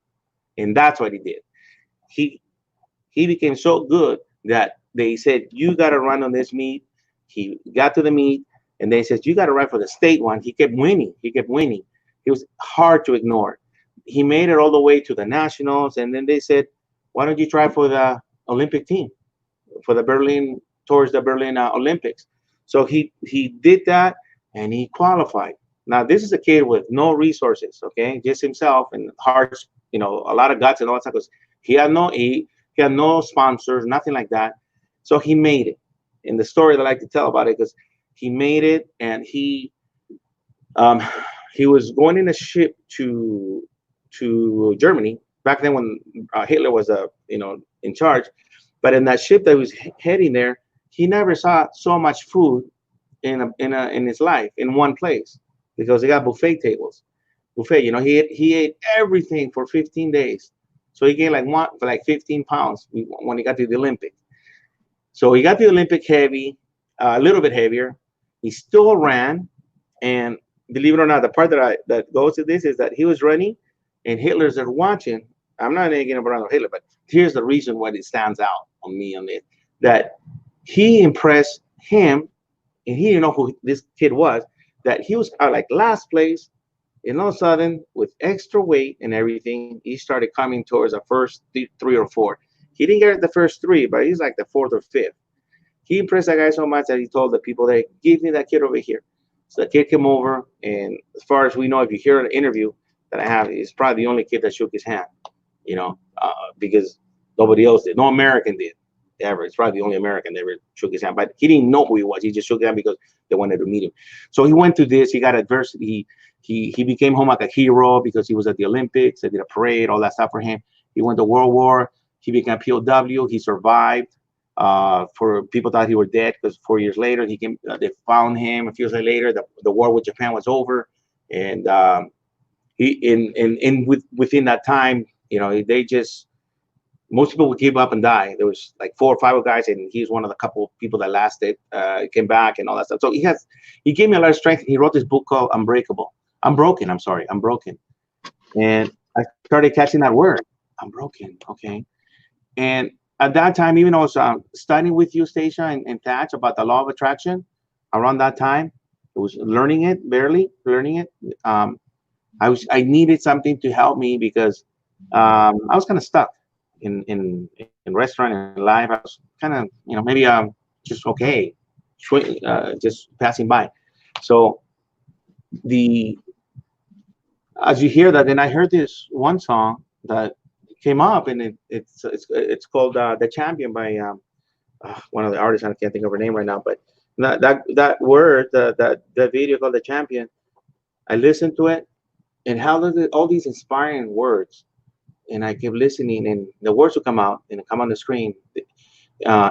and that's what he did. He became so good that they said, you got to run on this meet. He got to the meet, and they said, you got to run for the state one. He kept winning. He was hard to ignore. He made it all the way to the nationals, and then they said, why don't you try for the Olympic team, for towards the Berlin Olympics? So he did that, and he qualified. Now, this is a kid with no resources, okay, just himself and hard, a lot of guts and all that stuff. Because he had no sponsors, nothing like that. So he made it. And the story that I like to tell about it, because he made it, and he was going in a ship to Germany back then when Hitler was in charge. But in that ship that was heading there, he never saw so much food in his life in one place, because they got buffet tables. He ate everything for 15 days. So he gained like 15 pounds when he got to the Olympic. So he got the Olympic heavy, a little bit heavier. He still ran, and believe it or not, the part that goes to this is that he was running, and Hitler's there watching. I'm not getting around Hitler, but here's the reason why it stands out on me on it, that he impressed him, and he didn't know who this kid was, that he was like last place, and all of a sudden, with extra weight and everything, he started coming towards the first three or four. He didn't get the first three, but he's like the fourth or fifth. He impressed that guy so much that he told the people, that give me that kid over here. So the kid came over, and as far as we know, if you hear an interview that I have, he's probably the only kid that shook his hand, because nobody else did. No American did ever. It's probably the only American that ever shook his hand. But he didn't know who he was. He just shook his hand because they wanted to meet him. So he went to this. He got adversity. He became home like a hero because he was at the Olympics. They did a parade, all that stuff for him. He went to World War. He became POW. He survived. For people thought he was dead, because 4 years later they found him. A few years later, the war with Japan was over, and within that time, most people would give up and die. There was like 4 or 5 guys, and he was one of the couple of people that lasted, came back and all that stuff. So he gave me a lot of strength. He wrote this book called Unbreakable. I'm broken. And I started catching that word. I'm broken. Okay. And at that time, even I was studying with you, Stacia, and Thatch about the law of attraction. Around that time, I was learning it, barely learning it. Um, I needed something to help me because I was kind of stuck in restaurant and life. I was kind of maybe just okay, just passing by. So the as you hear that, then I heard this one song that came up, and it's called "The Champion" by one of the artists. I can't think of her name right now, but that word, the video called "The Champion." I listened to it, and how does it, all these inspiring words, and I kept listening, and the words would come out and come on the screen.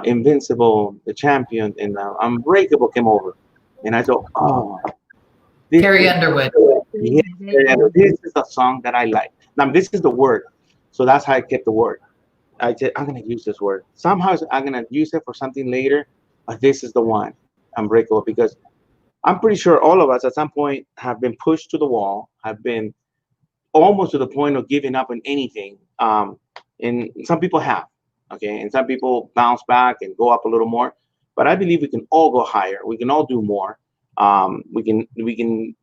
Invincible, the champion, and unbreakable came over, and I thought, oh, this Carrie is Underwood. yeah, this is a song that I like. Now this is the word, so that's how I kept the word. I said I'm gonna use this word. Somehow I'm gonna use it for something later, but this is the one, unbreakable, because I'm pretty sure all of us at some point have been pushed to the wall, have been almost to the point of giving up on anything. And some people have, okay, and some people bounce back and go up a little more. But I believe we can all go higher. We can all do more. We can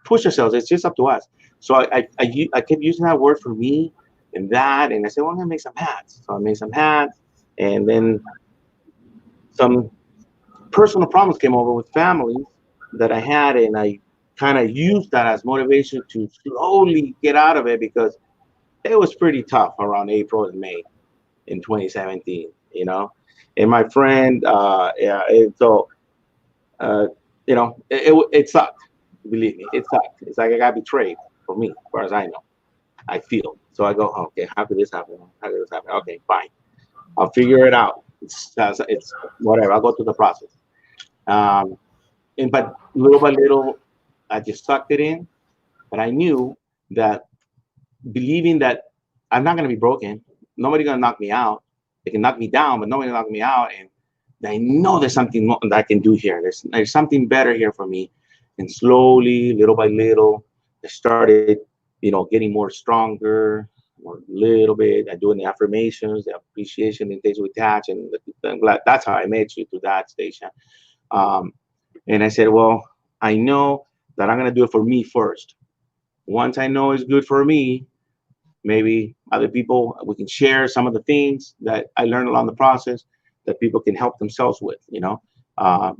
push ourselves. It's just up to us. So I kept using that word for me and that, and I said, well, I'm gonna make some hats. So I made some hats, and then some personal problems came over with families that I had, and I kind of used that as motivation to slowly get out of it because it was pretty tough around April and May in 2017, And my friend, yeah, and so uh, it sucked. Believe me, it sucked. It's like I got betrayed for me, as far as I know. I feel so. I go, okay, how could this happen? How could this happen? Okay, fine. I'll figure it out. It's whatever. I'll go through the process. Um, but little by little, I just sucked it in. But I knew that believing that I'm not going to be broken, nobody's going to knock me out. They can knock me down, but nobody can knock me out. And I know there's something more that I can do here. There's something better here for me. And slowly, little by little, I started, getting more stronger, more little bit. I doing the affirmations, the appreciation, and things we attach. And I'm glad that's how I met you to that station. Um, and I said, well, I know that I'm going to do it for me first. Once I know it's good for me, maybe other people, we can share some of the things that I learned along the process that people can help themselves with,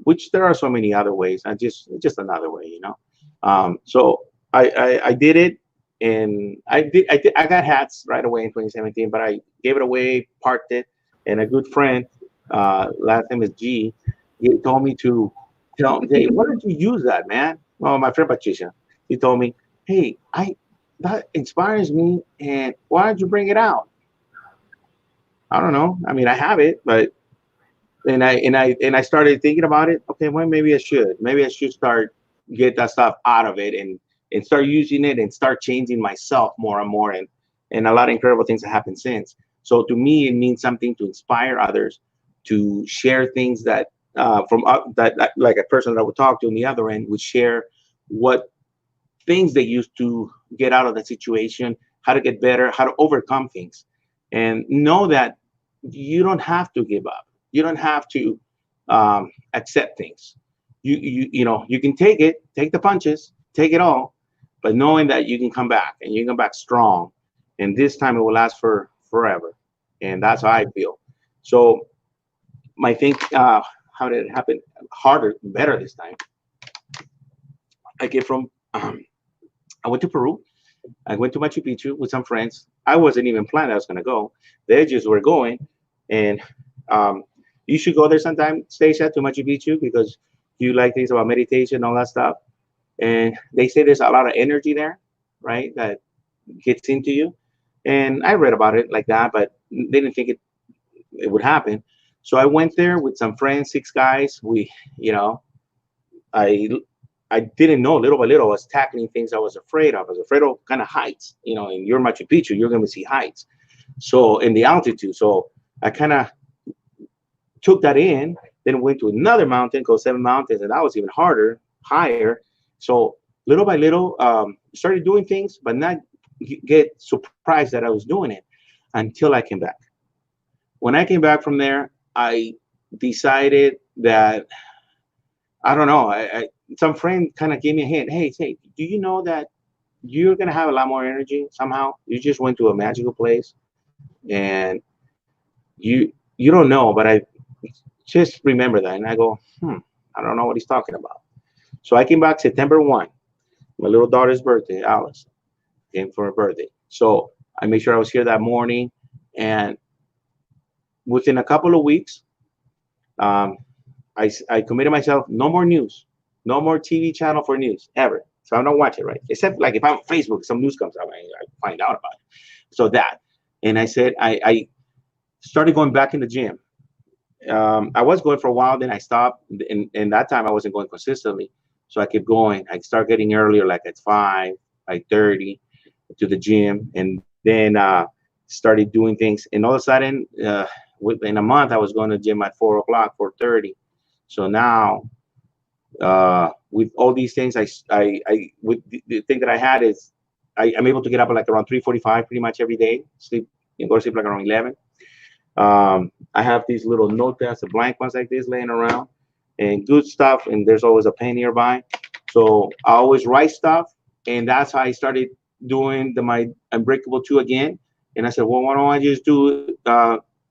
which there are so many other ways. Just another way, So I did it, and I got hats right away in 2017, but I gave it away, parked it, and a good friend, last name is G, he told me to tell, hey, why don't you use that, man? Well, my friend Patricia, he told me, hey, that inspires me, and why don't you bring it out? I don't know. I mean, I have it, but and I started thinking about it. Okay, well, maybe I should. Maybe I should start get that stuff out of it and start using it and start changing myself more and more. And a lot of incredible things have happened since. So to me, it means something to inspire others, to share things that from that like a person that I would talk to on the other end would share what things they used to get out of the situation, how to get better, how to overcome things, and know that you don't have to give up. You don't have to accept things. You can take the punches, take it all, but knowing that you can come back and you can come back strong, and this time it will last for forever, and that's how I feel. So I think how did it happen? Harder, better this time. I came from. I went to Peru. I went to Machu Picchu with some friends. I wasn't even planning I was going to go. They just were going, and you should go there sometime, Stacia, to Machu Picchu because you like things about meditation, all that stuff. And they say there's a lot of energy there, right? That gets into you. And I read about it like that, but didn't think it would happen. So I went there with some friends, 6 guys. I I didn't know little by little I was tackling things I was afraid of. I was afraid of kind of heights. In your Machu Picchu, you're going to see heights. So in the altitude. So I kind of took that in, then went to another mountain called Seven Mountains, and that was even harder, higher. So little by little, started doing things, but not get surprised that I was doing it until I came back. when I came back from there, I decided that, I don't know, some friend kind of gave me a hint. Hey, do you know that you're going to have a lot more energy somehow? You just went to a magical place and you don't know, but I just remember that. And I go, I don't know what he's talking about. So I came back September 1, my little daughter's birthday, Alice, came for her birthday. So I made sure I was here that morning. And within a couple of weeks, I committed myself, no more news, no more TV channel for news ever. So I don't watch it, right? Except like if I'm on Facebook, some news comes out, I find out about it. So that, and I said, I started going back in the gym. I was going for a while, then I stopped. And that time I wasn't going consistently. So I kept going. I started getting earlier, like at 5, 5:30 to the gym. And then started doing things. And all of a sudden, within a month, I was going to the gym at 4 o'clock, 4:30. So now, with all these things, with the thing that I had is I'm able to get up at like around 3:45 pretty much every day, sleep and go to sleep like around 11. I have these little notepads, the blank ones like this laying around, and good stuff, and there's always a pen nearby. So I always write stuff, and that's how I started doing my Unbreakable 2 again. And I said, well, why don't I just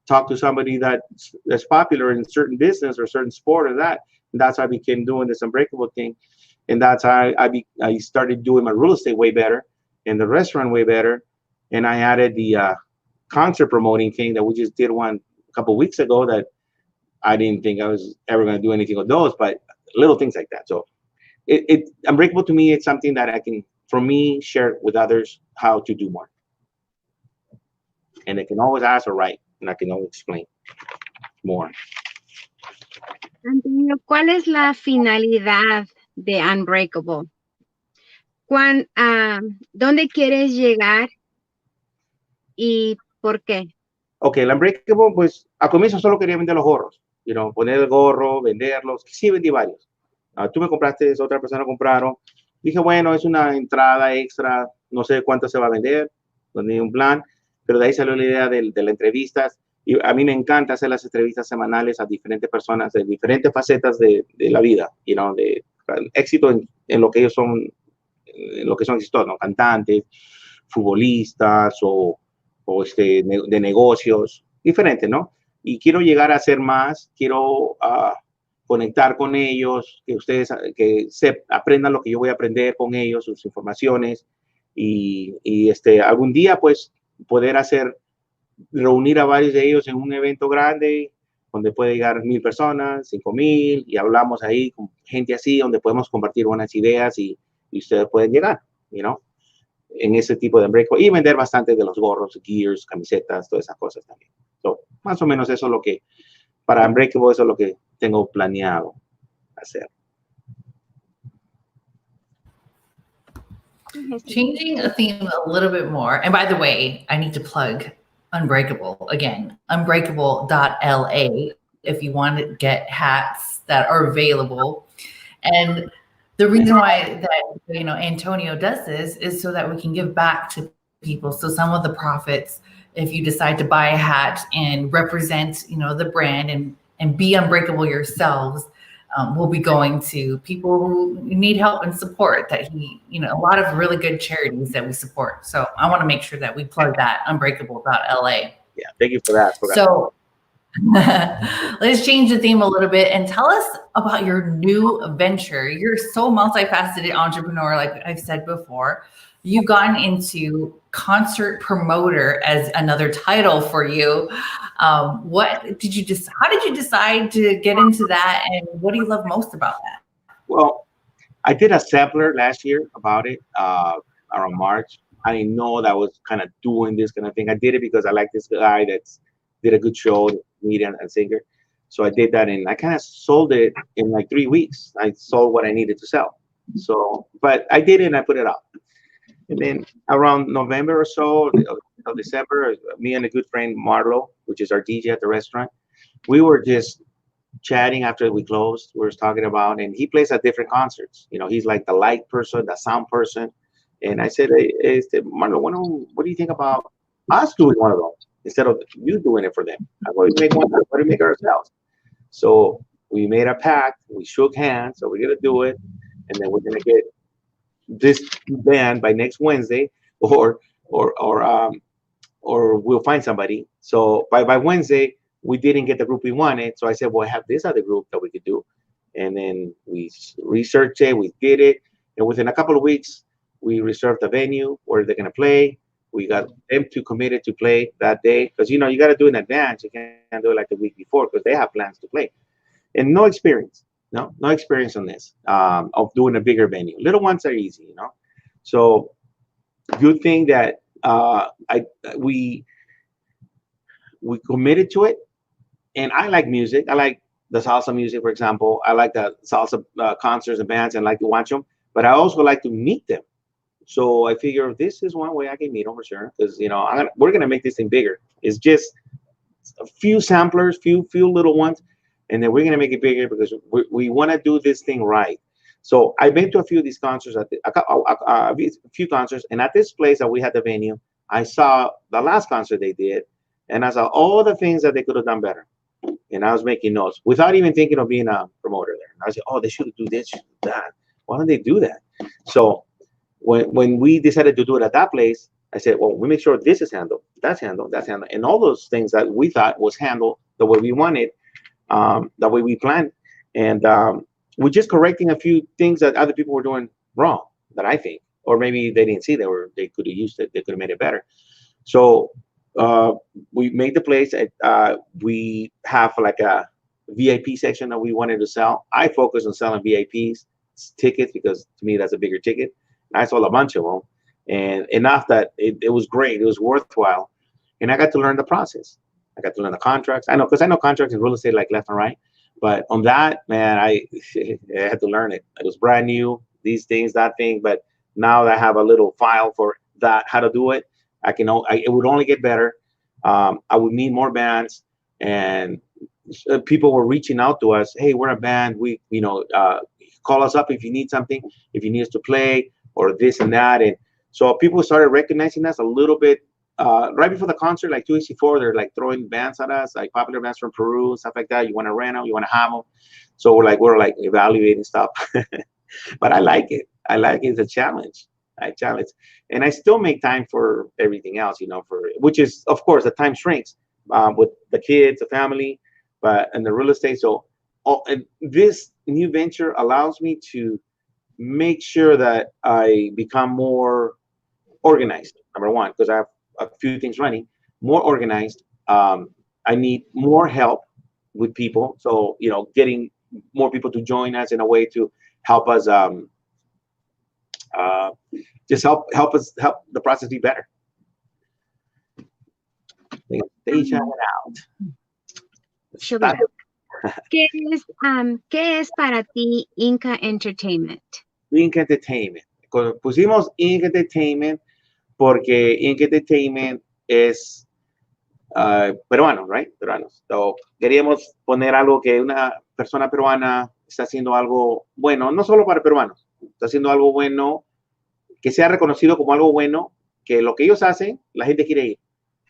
talk to somebody that's popular in certain business or certain sport or that. And that's how I became doing this Unbreakable thing. And that's how I started doing my real estate way better and the restaurant way better. And I added the concert promoting thing that we just did one a couple of weeks ago that I didn't think I was ever going to do anything with those, but little things like that. So Unbreakable to me, it's something that I can, for me, share with others how to do more. And they can always ask or write, and I can always explain more. Antonio, ¿cuál es la finalidad de Unbreakable? ¿Dónde quieres llegar y por qué? Ok, el Unbreakable, pues al comienzo solo quería vender los gorros, poner el gorro, venderlos. Sí, vendí varios. Tú me compraste, otra persona compraron. Dije, bueno, es una entrada extra, no sé cuánto se va a vender, no tenía un plan, pero de ahí salió la idea de las entrevistas. Y a mí me encanta hacer las entrevistas semanales a diferentes personas de diferentes facetas de la vida, de éxito en lo que ellos son, en lo que son exitosos, ¿no? Cantantes, futbolistas o de negocios, diferentes, ¿no? Y quiero llegar a hacer más, quiero conectar con ellos, que ustedes aprendan lo que yo voy a aprender con ellos, sus informaciones, y algún día, pues, poder reunir a varios de ellos en un evento grande, donde puede llegar 1,000 personas, 5,000, y hablamos ahí con gente así, donde podemos compartir buenas ideas y ustedes pueden llegar, en ese tipo de Unbreakable, y vender bastante de los gorros, gears, camisetas, todas esas cosas también. So, más o menos eso es lo que, para Unbreakable, eso es lo que tengo planeado hacer. Changing a theme a little bit more. And by the way, I need to plug Unbreakable again, unbreakable.la, if you want to get hats that are available. And the reason why that, Antonio does this is so that we can give back to people. So some of the profits, if you decide to buy a hat and represent, the brand and be unbreakable yourselves, will be going to people who need help and support that a lot of really good charities that we support. So I want to make sure that we plug that, unbreakable.la. Yeah, thank you for that. So let's change the theme a little bit and tell us about your new venture. You're so multifaceted entrepreneur, like I've said before. You've gone into concert promoter as another title for you. How did you decide to get into that, and what do you love most about that? Well, I did a sampler last year about it around March. I didn't know that I was kind of doing this kind of thing. I did it because I like this guy that's did a good show, comedian and singer. So I did that, and I kind of sold it in like 3 weeks. I sold what I needed to sell. So, but I did it and I put it up. And then around November or so, of December, me and a good friend, Marlo, which is our DJ at the restaurant, we were just chatting after we closed. We were talking about, and he plays at different concerts. He's like the light person, the sound person. And I said, hey, Marlo, what do you think about us doing one of those? instead of you doing it for them. How about we make one? How about we make it ourselves? So we made a pact. We shook hands. So we're gonna do it, and then we're gonna get this band by next Wednesday, or or or um or we'll find somebody. So by Wednesday, we didn't get the group we wanted. So I said, well, I have this other group that we could do. And then we researched it, we did it. And within a couple of weeks, we reserved the venue where they're going to play. We got them to committed to play that day. Because, you know, you got to do it in advance. You can't do it like the week before because they have plans to play. And no experience, no experience on this, of doing a bigger venue. Little ones are easy, you know. So good thing that we committed to it. And I like music. I like the salsa music, for example. I like the salsa concerts and bands and like to watch them. But I also like to meet them. So I figure this is one way I can meet them for sure. Because, you know, we're going to make this thing bigger. It's just a few samplers, few little ones. And then we're going to make it bigger because we want to do this thing right. So I've been to a few of these concerts, a few concerts. And at this place that we had the venue, I saw the last concert they did. And I saw all the things that they could have done better. And I was making notes without even thinking of being a promoter there. And I was like, oh, they should do this, should do that. Why don't they do that? So when we decided to do it at that place, I said, well, we make sure this is handled, that's handled, that's handled. And all those things that we thought was handled the way we wanted, the way we planned. And we're just correcting a few things that other people were doing wrong, that I think, or maybe they didn't see they could have used it, they could have made it better. So we made the place. We have like a VIP section that we wanted to sell. I focus on selling VIPs tickets because to me that's a bigger ticket. And I sold a bunch of them, and enough that it was great. It was worthwhile, and I got to learn the process. I got to learn the contracts. I know because I know contracts in real estate like left and right, but on that, man, I had to learn it. It was brand new. These things, that thing, but now that I have a little file for that, how to do it. It would only get better. I would meet more bands, and people were reaching out to us. Hey, we're a band. We, call us up if you need something, if you need us to play or this and that. And so people started recognizing us a little bit right before the concert, like 2 weeks before. They're like throwing bands at us, like popular bands from Peru, stuff like that. You want to rent them, you want to have them. So we're like evaluating stuff. But I like it. It's a challenge. And I still make time for everything else, which is, of course, the time shrinks with the kids, the family, and the real estate. So and this new venture allows me to make sure that I become more organized, number one, because I have a few things running, more organized. I need more help with people. So, getting more people to join us in a way to help us just help the process be better. They shout it out. ¿Qué es para ti Inca Entertainment? Inca Entertainment. Pusimos Inca Entertainment porque Inca Entertainment es peruano, right? Peruanos. So, queríamos poner algo que una persona peruana está haciendo algo bueno, no solo para peruanos, está haciendo algo bueno, que sea reconocido como algo bueno, que lo que ellos hacen, la gente quiere ir.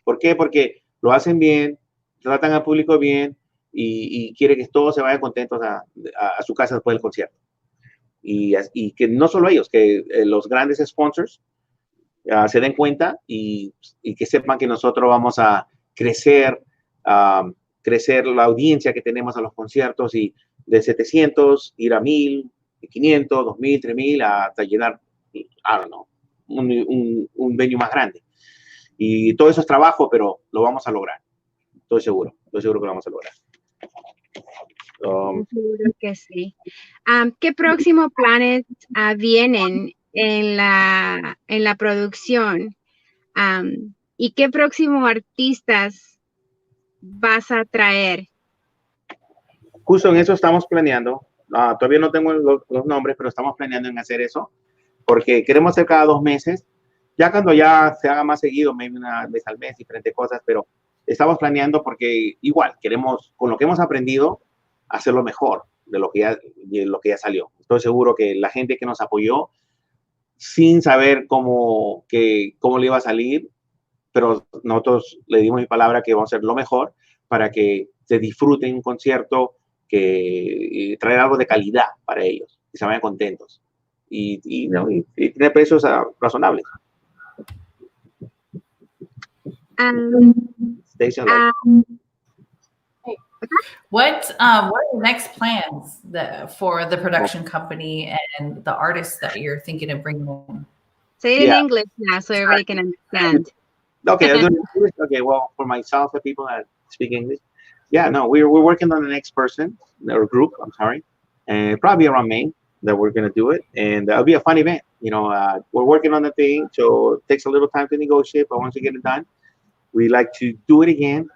¿Por qué? Porque lo hacen bien, tratan al público bien y quiere que todos se vayan contentos a su casa después del concierto. Y que no solo ellos, que los grandes sponsors se den cuenta y que sepan que nosotros vamos a crecer la audiencia que tenemos a los conciertos y de 700 ir a 1000, 500, 2000, 3000 hasta llenar, I don't know, un venue más grande. Y todo eso es trabajo, pero lo vamos a lograr. Estoy seguro que lo vamos a lograr. Seguro que sí. ¿Qué próximos planes vienen en la producción? ¿Y qué próximos artistas vas a traer? Justo en eso estamos planeando. Todavía no tengo los nombres, pero estamos planeando en hacer eso, porque queremos hacer cada 2 meses. Ya cuando ya se haga más seguido, maybe una vez al mes, diferentes cosas, pero estamos planeando porque igual queremos, con lo que hemos aprendido, hacerlo mejor de lo que ya salió. Estoy seguro que la gente que nos apoyó, sin saber cómo le iba a salir, pero nosotros le dimos mi palabra que vamos a hacer lo mejor para que se disfruten un concierto, que traer algo de calidad para ellos, que se vayan contentos y tener precios razonables. Station What are the next plans for the production company and the artists that you're thinking of bringing in? Say it in English now so everybody can understand. Okay, okay. Well, for myself, the people that speak English, yeah, no, we're working on the next person or group. I'm sorry, and probably around May that we're gonna do it, and it'll be a fun event. We're working on the thing, so it takes a little time to negotiate, but once we get it done, we like to do it again.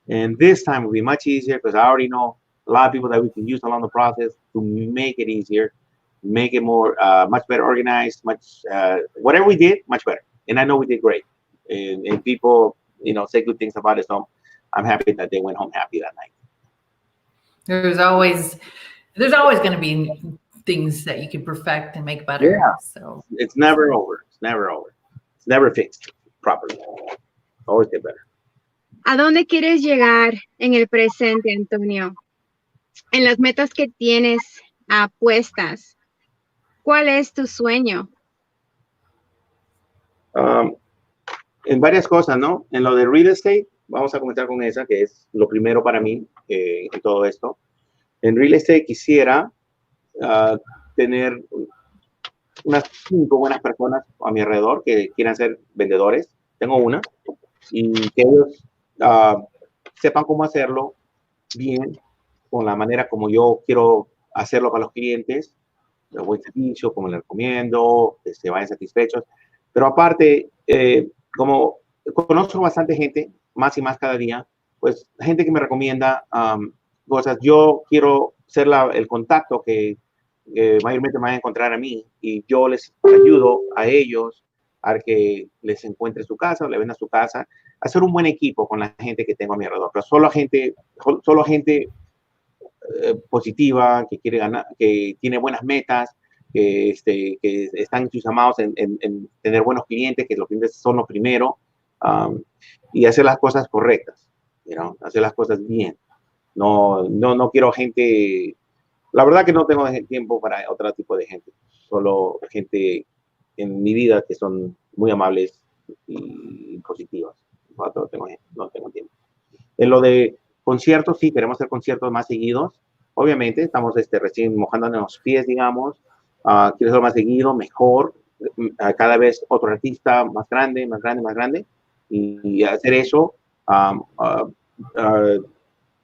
And this time will be much easier because I already know a lot of people that we can use along the process to make it easier, make it more, much better organized, whatever we did, much better. And I know we did great. And people, say good things about it. So I'm happy that they went home happy that night. There's always going to be things that you can perfect and make better. Yeah. So it's never over. It's never over. It's never fixed properly. Always get better. ¿A dónde quieres llegar en el presente, Antonio? En las metas que tienes puestas, ¿cuál es tu sueño? En varias cosas, ¿no? En lo de real estate, vamos a comenzar con esa, que es lo primero para mí en todo esto. En real estate quisiera tener unas 5 buenas personas a mi alrededor que quieran ser vendedores. Tengo una. Y que ellos sepan cómo hacerlo bien, con la manera como yo quiero hacerlo para los clientes, de buen servicio, como les recomiendo, que se vayan satisfechos. Pero aparte, como conozco bastante gente, más y más cada día, pues gente que me recomienda cosas, yo quiero ser el contacto que mayormente me van a encontrar a mí y yo les ayudo a ellos a que les encuentre su casa o le venda su casa, hacer un buen equipo con la gente que tengo a mi alrededor, pero solo gente positiva, que quiere ganar, que tiene buenas metas, que están entusiasmados en tener buenos clientes, que los clientes son lo primero, y hacer las cosas correctas, hacer las cosas bien. No quiero gente, la verdad que no tengo tiempo para otro tipo de gente, solo gente en mi vida que son muy amables y positivas. No tengo tiempo. En lo de conciertos, sí, queremos hacer conciertos más seguidos. Obviamente, estamos recién mojándonos los pies, digamos. Quiero hacerlo más seguido, mejor. Cada vez otro artista más grande. Y hacer eso,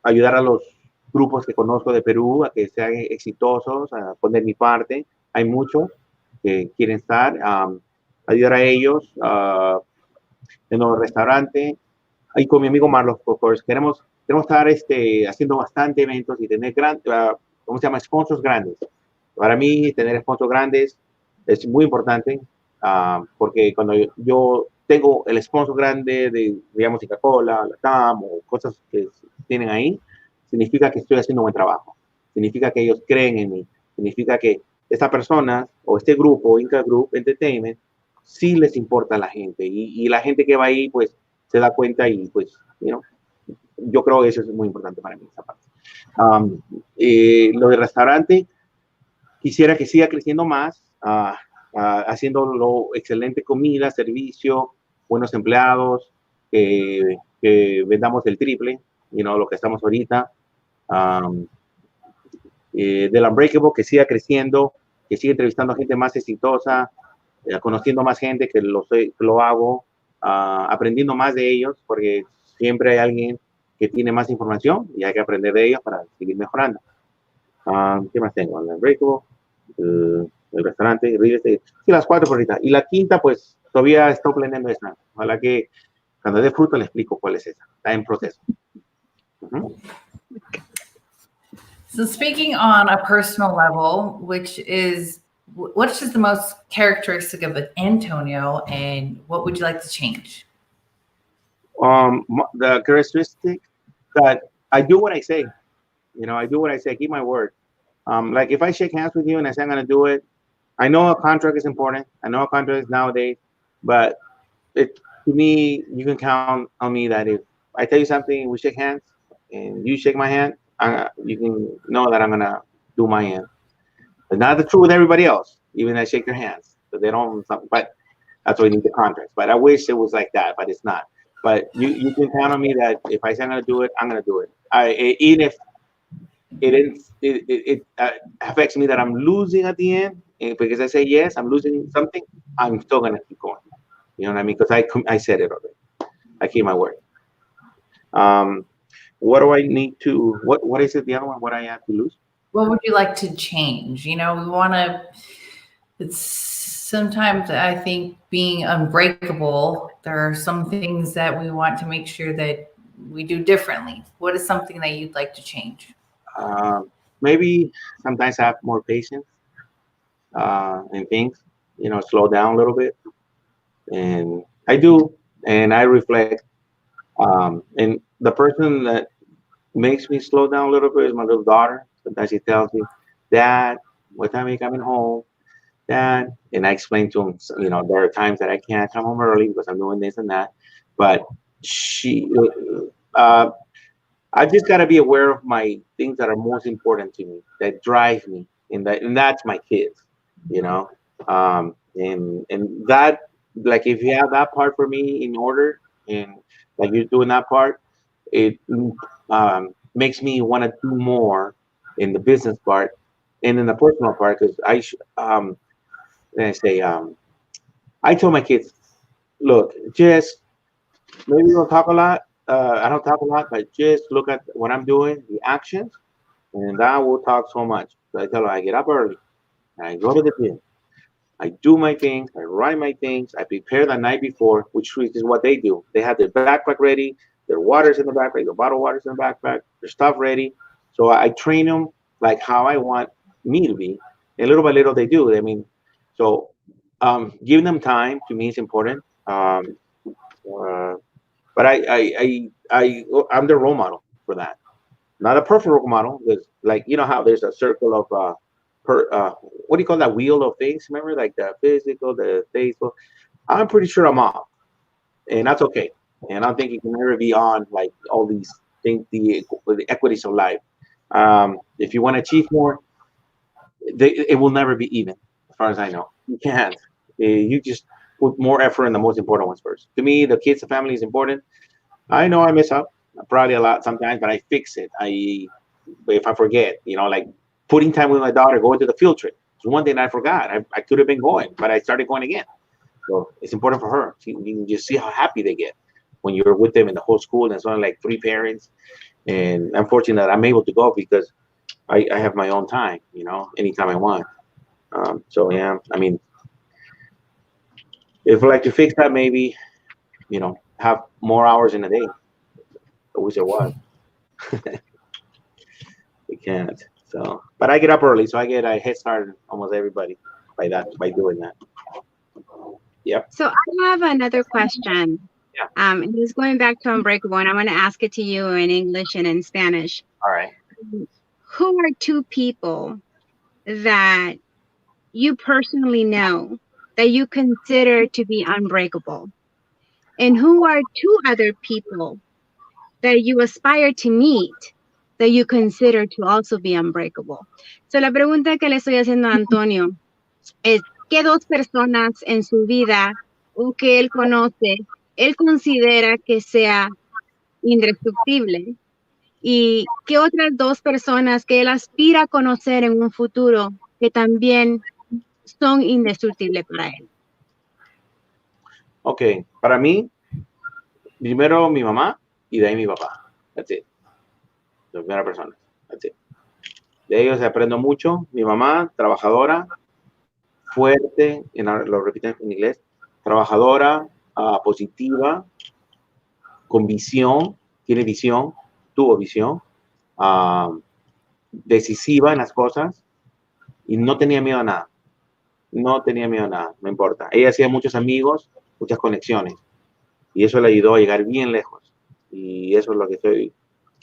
ayudar a los grupos que conozco de Perú a que sean exitosos, a poner mi parte. Hay muchos que quieren estar, ayudar a ellos en los restaurantes. Ahí con mi amigo Marlos, queremos estar haciendo bastante eventos y tener ¿cómo se llama? Sponsors grandes. Para mí, tener sponsors grandes es muy importante porque cuando yo tengo el sponsor grande de, digamos, Coca-Cola, la TAM o cosas que tienen ahí, significa que estoy haciendo un buen trabajo. Significa que ellos creen en mí. Significa que esta persona o este grupo, Inca Group Entertainment, sí les importa a la gente. Y la gente que va ahí, pues, se da cuenta y, pues, yo creo que eso es muy importante para mí, esa parte. Lo del restaurante, quisiera que siga creciendo más, haciendo excelente comida, servicio, buenos empleados, que vendamos el triple, lo que estamos ahorita. Del Unbreakable, que siga creciendo, que siga entrevistando a gente más exitosa, conociendo más gente que lo hago, aprendiendo más de ellos, porque siempre hay alguien que tiene más información y hay que aprender de ellos para seguir mejorando. ¿Qué más tengo? El Unbreakable, el restaurante, sí, las 4 por ahorita. Y la quinta, pues, todavía estoy planeando esa. Ojalá que cuando dé fruto le explico cuál es esa. Está en proceso. So speaking on a personal level, what is the most characteristic of Antonio, and what would you like to change? The characteristic that I do what I say. I do what I say. I keep my word. Like if I shake hands with you and I say I'm going to do it, I know a contract is important. I know a contract is nowadays, but to me, you can count on me that if I tell you something, we shake hands, and you shake my hand, you can know that I'm gonna do my end. But not true with everybody else. Even I shake their hands, but they don't. But that's why we need the contracts. But I wish it was like that, but it's not. But you can count on me that if I say I'm gonna do it, I'm gonna do it. Even if it affects me that I'm losing at the end, because I say yes, I'm losing something. I'm still gonna keep going. You know what I mean? Because I said it already. I keep my word. Um, what do I need to? What is it? The other one? What I have to lose? What would you like to change? You know, we want to, it's sometimes I think being unbreakable, there are some things that we want to make sure that we do differently. What is something that you'd like to change? Maybe sometimes I have more patience in things. You know, slow down a little bit, and I do, and I reflect. And the person that makes me slow down a little bit is my little daughter. Sometimes she tells me, "Dad, what time are you coming home, Dad?" And I explain to him, you know, there are times that I can't come home early because I'm doing this and that. But she, uh, I just got to be aware of my things that are most important to me, that drive me, and that's my kids, you know. And that, like, if you have that part for me in order, and like you're doing that part, it makes me want to do more in the business part and in the personal part. Because then I say, I tell my kids, look, just maybe we don't talk a lot. I don't talk a lot, but just look at what I'm doing, the actions, and that will talk so much. So I tell them I get up early, and I go to the gym. I do my things, I write my things, I prepare the night before, which is what they do. They have their backpack ready, their water's in the backpack, their bottled water's in the backpack, their stuff ready. So I train them like how I want me to be. And little by little they do. I mean, so giving them time to me is important. Uh, but I'm the role model for that. Not a perfect role model. There's, like, you know how there's a circle of what do you call that wheel of things? Remember, like the physical, the faithful. I'm pretty sure I'm off, and that's okay. And I don't think you can never be on like all these things, the equities of life. If you want to achieve more, it will never be even, as far as I know. You can't. You just put more effort in the most important ones first. To me, the kids, the family is important. I know I mess up probably a lot sometimes, but I fix it. If I forget, you know, like putting time with my daughter, going to the field trip. It's one thing I forgot. I could have been going, but I started going again. So it's important for her. You can just see how happy they get when you're with them in the whole school. And it's only like 3 parents. And I'm fortunate that I'm able to go because I have my own time, you know, anytime I want. So yeah, I mean, if I like to fix that, maybe, you know, have more hours in a day. I wish there was. We can't. So, but I get up early, so I get a head start on almost everybody by doing that. Yep. So I have another question. Yeah. And it's going back to Unbreakable, and I'm going to ask it to you in English and in Spanish. All right. Who are 2 people that you personally know that you consider to be unbreakable? And who are 2 other people that you aspire to meet that you consider to also be unbreakable? So la pregunta que le estoy haciendo a Antonio es, ¿qué 2 personas en su vida o que él conoce, él considera que sea indestructible? ¿Y qué otras 2 personas que él aspira a conocer en un futuro que también son indestructibles para él? Okay. Para mí, primero mi mamá y de ahí mi papá. That's it. La primera persona. That's it. De ellos aprendo mucho. Mi mamá, trabajadora, fuerte, lo repito en inglés, trabajadora, positiva, con visión, tiene visión, tuvo visión, decisiva en las cosas y no tenía miedo a nada. No tenía miedo a nada, no importa. Ella hacía muchos amigos, muchas conexiones y eso le ayudó a llegar bien lejos. Y eso es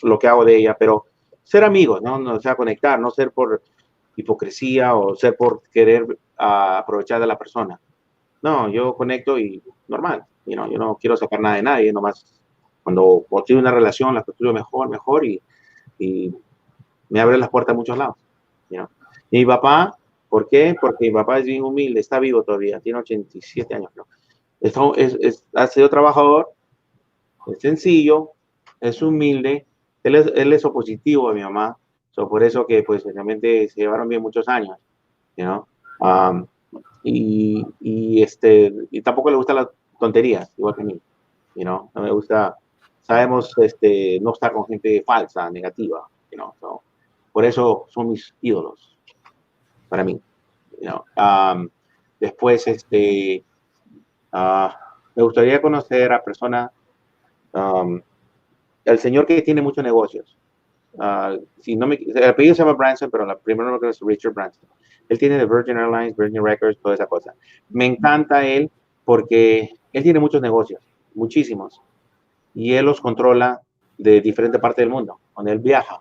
lo que hago de ella, pero ser amigos, ¿no? O sea, conectar, no ser por hipocresía o ser por querer aprovechar de la persona. No, yo conecto y normal, yo no quiero sacar nada de nadie, nomás cuando construyo una relación la construyo mejor y me abre las puertas a muchos lados. You know. Y mi papá, ¿por qué? Porque mi papá es bien humilde, está vivo todavía, tiene 87 años, ¿no? Ha sido trabajador, es sencillo, es humilde, él es opositivo a mi mamá, por eso que pues realmente se llevaron bien muchos años, you know? Um, y tampoco le gustan las tonterías, igual que a mí, no me gusta, sabemos no estar con gente falsa, negativa, por eso son mis ídolos para mí, después uh, me gustaría conocer a personas, um, el señor que tiene muchos negocios. Si no el apellido se llama Branson, pero la primera nombre es Richard Branson. Él tiene The Virgin Airlines, Virgin Records, toda esa cosa. Me encanta él porque él tiene muchos negocios, muchísimos, y él los controla de diferentes partes del mundo, donde él viaja.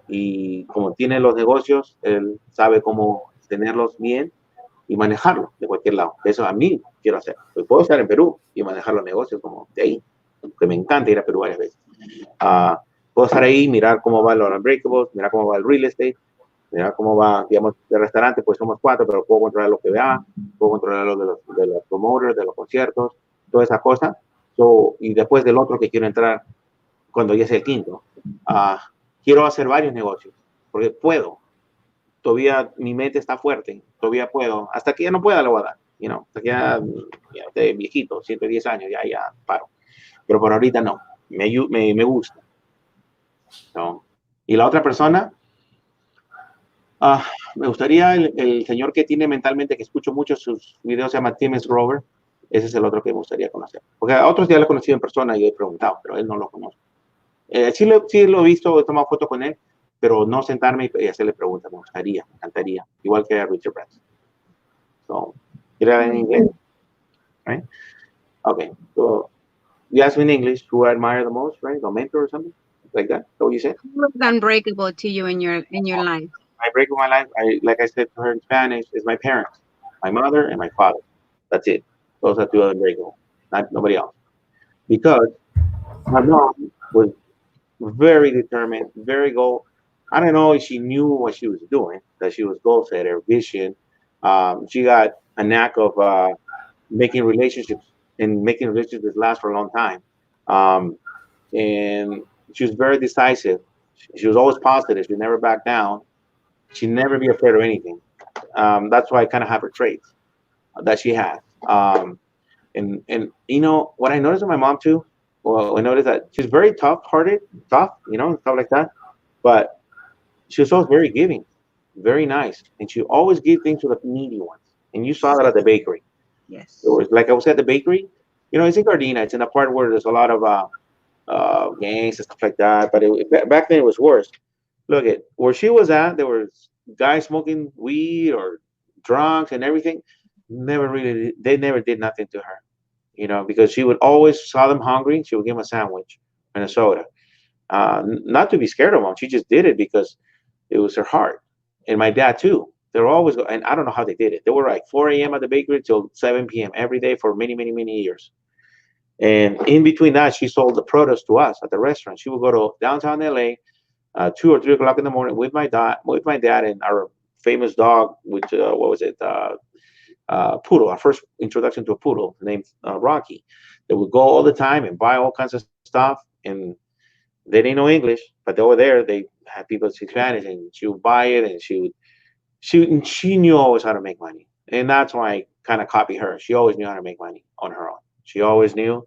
Y como tiene los negocios, él sabe cómo tenerlos bien y manejarlos de cualquier lado. Eso a mí quiero hacer. Pues puedo estar en Perú y manejar los negocios como de ahí, porque me encanta ir a Perú varias veces. Puedo estar ahí, mirar cómo va los Unbreakable, mirar cómo va el real estate, mirar cómo va, digamos, el restaurante, pues somos 4, pero puedo controlar lo que vea, puedo controlar lo de los promoters, de los conciertos, toda esa cosa. Y después del otro que quiero entrar, cuando ya sea el quinto, quiero hacer varios negocios, porque puedo. Todavía mi mente está fuerte, todavía puedo. Hasta que ya no pueda, le voy a dar. Hasta que ya de viejito, 110 años, ya paro. Pero por ahorita no, me gusta. ¿No? Y la otra persona, me gustaría el señor que tiene mentalmente, que escucho mucho sus videos, se llama Tim Grover. Ese es el otro que me gustaría conocer. Porque a otros ya lo he conocido en persona y he preguntado, pero él no lo conozco. Sí lo he visto, he tomado fotos con él, pero no sentarme y hacerle preguntas. Me gustaría, me encantaría. Igual que a Richard Branson. So, ¿quiere hablar en inglés? Right? Okay. So, you asked me in English who I admire the most, right? The mentor or something like that. Is that what you said? Who was unbreakable to you in your life? My break of my life, like I said to her in Spanish, is my parents, my mother and my father. That's it. Those are two unbreakable, not nobody else. Because my mom was very determined, very goal. I don't know if she knew what she was doing, that she was goal setter, vision. She got a knack of making relationships and making relationships last for a long time. Um, and she was very decisive. She was always positive. She never backed down. She never be afraid of anything. That's why I kind of have her traits that she has. And what I noticed with my mom too. Well, I noticed that she's very tough-hearted, tough, and stuff like that. But she was always very giving, very nice, and she always gave things to the needy ones. And you saw that at the bakery. Yes. It was like I was at the bakery. It's in Gardena. It's in a part where there's a lot of gangs and stuff like that. But back then it was worse. Look at where she was at. There was guys smoking weed or drunks and everything. They never did nothing to her, because she would always saw them hungry. She would give them a sandwich and a soda. Not to be scared of them. She just did it because it was her heart. And my dad too. They were always, and I don't know how they did it. They were like 4 a.m. at the bakery till 7 p.m. every day for many, many, many years. And in between that, she sold the produce to us at the restaurant. She would go to downtown LA, 2 or 3 o'clock in the morning with my dad and our famous dog, which what was it? Poodle. Our first introduction to a poodle named Rocky. They would go all the time and buy all kinds of stuff, and they didn't know English, but they were there. They had people speak Spanish, and she would buy it, and she knew always how to make money, and that's why I kind of copy her. She always knew how to make money on her own. She always knew,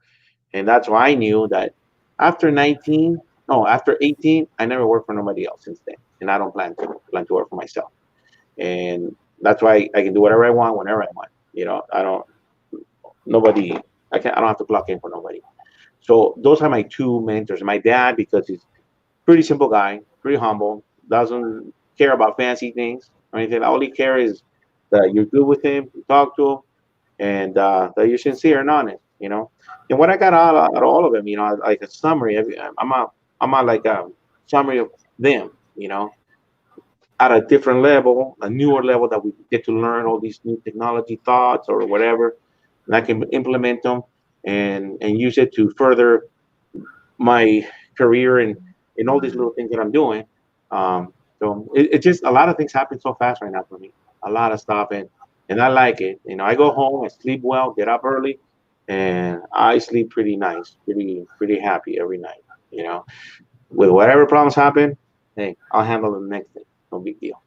and that's why I knew that after 19, no, after 18, I never worked for nobody else since then, and I don't plan to work for myself. And that's why I can do whatever I want whenever I want. I don't I don't have to clock in for nobody. So those are my two mentors. My dad, because he's pretty simple guy, pretty humble, doesn't care about fancy things or anything. All he cares is that you're good with him, you talk to him, and that you're sincere and honest. And what I got out of all of them, like a summary. I'm a like a summary of them. At a different level, a newer level that we get to learn all these new technology thoughts or whatever. and I can implement them and use it to further my career and in all these little things that I'm doing. So it just a lot of things happen so fast right now for me. A lot of stuff and I like it. You know, I go home, I sleep well, get up early, and I sleep pretty nice, pretty happy every night. You know, with whatever problems happen, hey, I'll handle the next day. No big deal.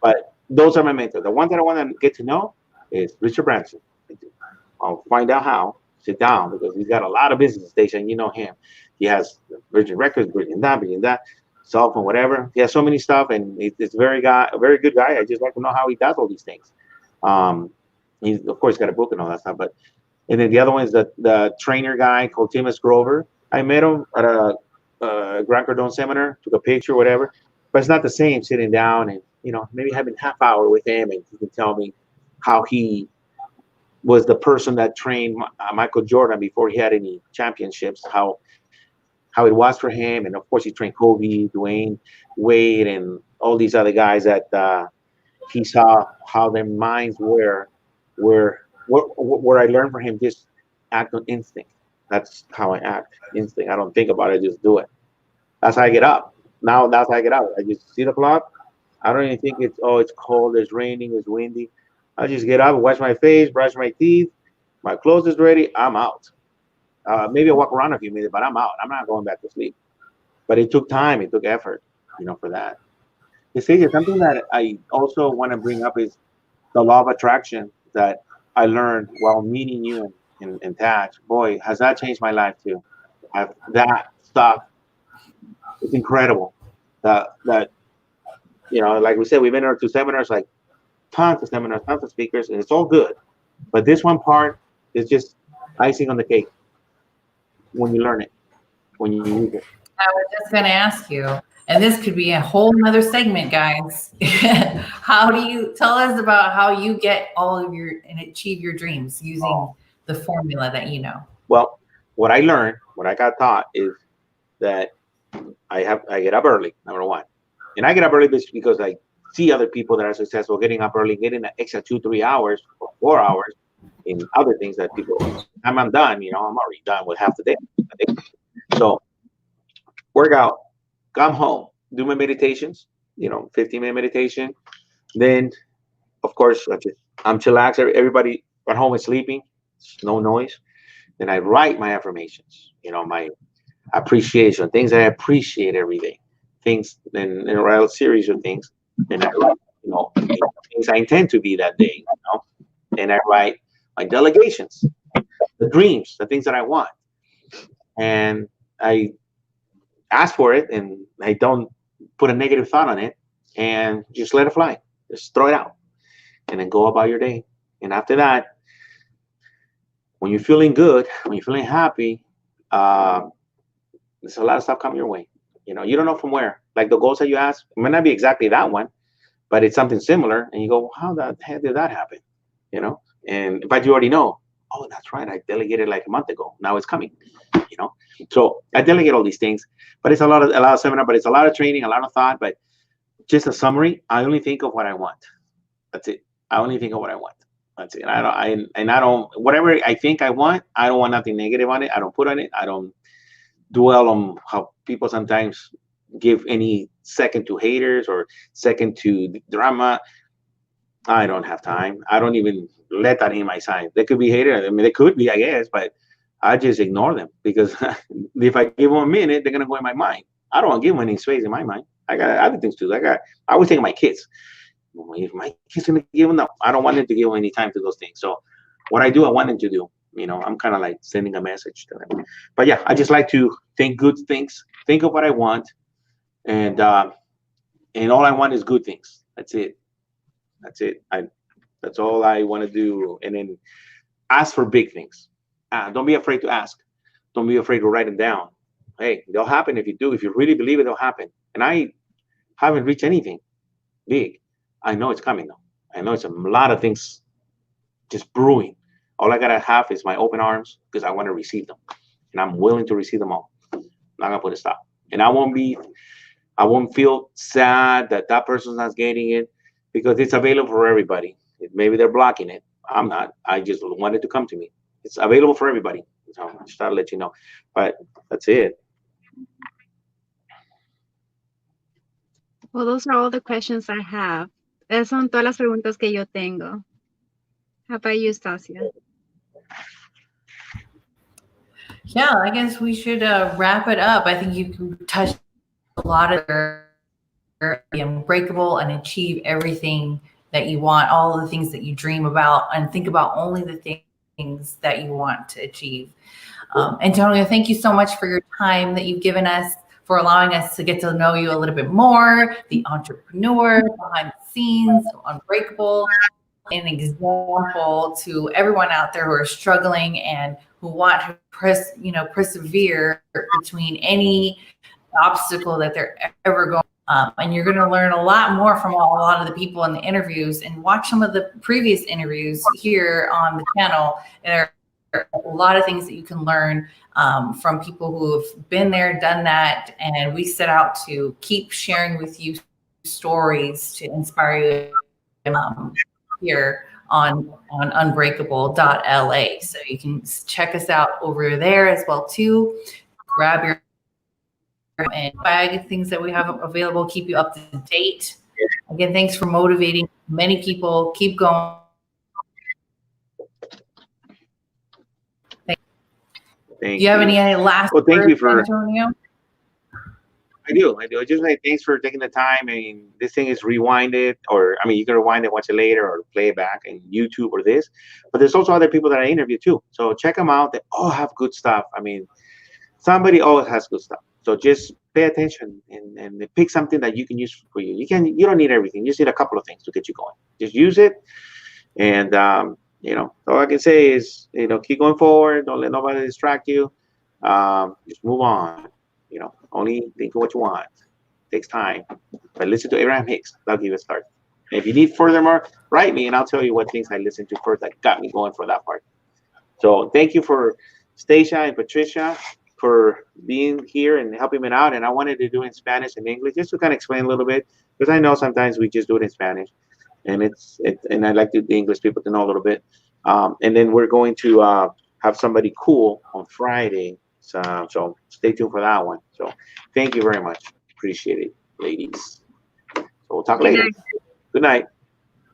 But those are my mentors. The one that I want to get to know is Richard Branson. I'll find out how. Sit down because he's got a lot of business station. You know him. He has Virgin Records, bringing that, self and whatever. He has so many stuff, and he's a very good guy. I just like to know how he does all these things. Um, he's of course got a book and all that stuff. But and then the other one is the trainer guy called Timus Grover. I met him at a Grant Cardone seminar, took a picture, whatever. But it's not the same sitting down and maybe having half hour with him, and he can tell me how he was the person that trained Michael Jordan before he had any championships, how it was for him, and of course he trained Kobe, Dwayne Wade, and all these other guys that he saw how their minds where I learned from him just act on instinct. That's how I act, instinct. I don't think about it, I just do it. That's how I get up. Now that's how I get up. I just see the clock. I don't even think it's cold, it's raining, it's windy. I just get up, wash my face, brush my teeth. My clothes is ready. I'm out. Maybe I'll walk around a few minutes, but I'm out. I'm not going back to sleep. But it took time. It took effort, for that. You see, something that I also want to bring up is the law of attraction that I learned while meeting you in Touch. Boy, has that changed my life too. That stuff is incredible. That like we said, we've been to seminars, like tons of seminars, tons of speakers, and it's all good. But this one part is just icing on the cake when you learn it, when you use it. I was just going to ask you, and this could be a whole nother segment, guys. How do you tell us about how you get all of and achieve your dreams using the formula that you know? Well, what I learned, what I got taught is that I get up early, number one. And I get up early because I see other people that are successful getting up early, getting an extra 2-3 hours or 4 hours in other things that people. I'm done. I'm already done with half the day. So work out, come home, do my meditations. 15-minute meditation. Then, of course, I'm chillaxed. Everybody at home is sleeping. No noise. Then I write my affirmations. My appreciation, things I appreciate every day. Things and write a series of things. And I write, things I intend to be that day. And I write my delegations, the dreams, the things that I want. And I ask for it, and I don't put a negative thought on it, and just let it fly. Just throw it out, and then go about your day. And after that, when you're feeling good, when you're feeling happy, there's a lot of stuff coming your way. You don't know from where. Like the goals that you ask, it might not be exactly that one, but it's something similar, and you go, how the heck did that happen? But you already know. Oh, that's right. I delegated like a month ago. Now it's coming. So I delegate all these things, but it's a lot of seminar, but it's a lot of training, a lot of thought. But just a summary, I only think of what I want. That's it. I only think of what I want. That's it. And I don't whatever I think I want, I don't want nothing negative on it. I don't put on it. I don't dwell on how people sometimes give any second to haters or second to drama. I don't have time. I don't even let that in my sign. They could be haters. I mean, they could be, I guess, but I just ignore them because if I give them a minute, they're gonna go in my mind. I don't want to give them any space in my mind. I got other things to do. I always think of my kids. If my kids gonna give them, I don't want them to give them any time to those things. So what I do, I want them to do. I'm kind of like sending a message to them. But yeah, I just like to think good things, think of what I want, and all I want is good things. That's it. That's all I want to do. And then ask for big things. Don't be afraid to ask. Don't be afraid to write them down. Hey, they'll happen if you do. If you really believe it, they'll happen. And I haven't reached anything big. I know it's coming though. I know it's a lot of things just brewing. All I gotta have is my open arms because I want to receive them, and I'm willing to receive them all. I'm not gonna put a stop. And I won't feel sad that person's not getting it because it's available for everybody. Maybe they're blocking it. I'm not. I just want it to come to me. it's available for everybody. So I just thought I'd let you know. But that's it. Well, those are all the questions I have. Esas son todas las preguntas que yo tengo. How about you, Stasia? Yeah, I guess we should wrap it up. I think you touched a lot of be unbreakable and achieve everything that you want, all the things that you dream about, and think about only the things that you want to achieve. Antonio, thank you so much for your time that you've given us, for allowing us to get to know you a little bit more, the entrepreneur behind the scenes, Unbreakable, an example to everyone out there who are struggling and who want to persevere between any obstacle that they're ever going. And you're going to learn a lot more from a lot of the people in the interviews, and watch some of the previous interviews here on the channel. There are a lot of things that you can learn from people who have been there, done that. And we set out to keep sharing with you stories to inspire you here on unbreakable.la. So you can check us out over there as well too. Grab your and bag things that we have available, keep you up to date. Again, thanks for motivating many people. Keep going. Do you have any last well, thank you for Antonio? I do. I just like, thanks for taking the time. I mean, this thing is rewinded, or I mean, you can rewind it, watch it later, or play it back in YouTube or this. But there's also other people that I interview too. So check them out. They all have good stuff. I mean, somebody always has good stuff. So just pay attention and pick something that you can use for you. You don't need everything. You just need a couple of things to get you going. Just use it. And all I can say is, keep going forward. Don't let nobody distract you. Just move on. Only think of what you want. It takes time. But listen to Abraham Hicks. That'll give you a start. And if you need furthermore, write me and I'll tell you what things I listened to first that got me going for that part. So thank you for Stacia and Patricia for being here and helping me out. And I wanted to do it in Spanish and English just to kind of explain a little bit, because I know sometimes we just do it in Spanish, and and I like the English people to know a little bit. And then we're going to have somebody cool on Friday. So stay tuned for that one. So thank you very much. Appreciate it, ladies. So we'll talk later. Good night.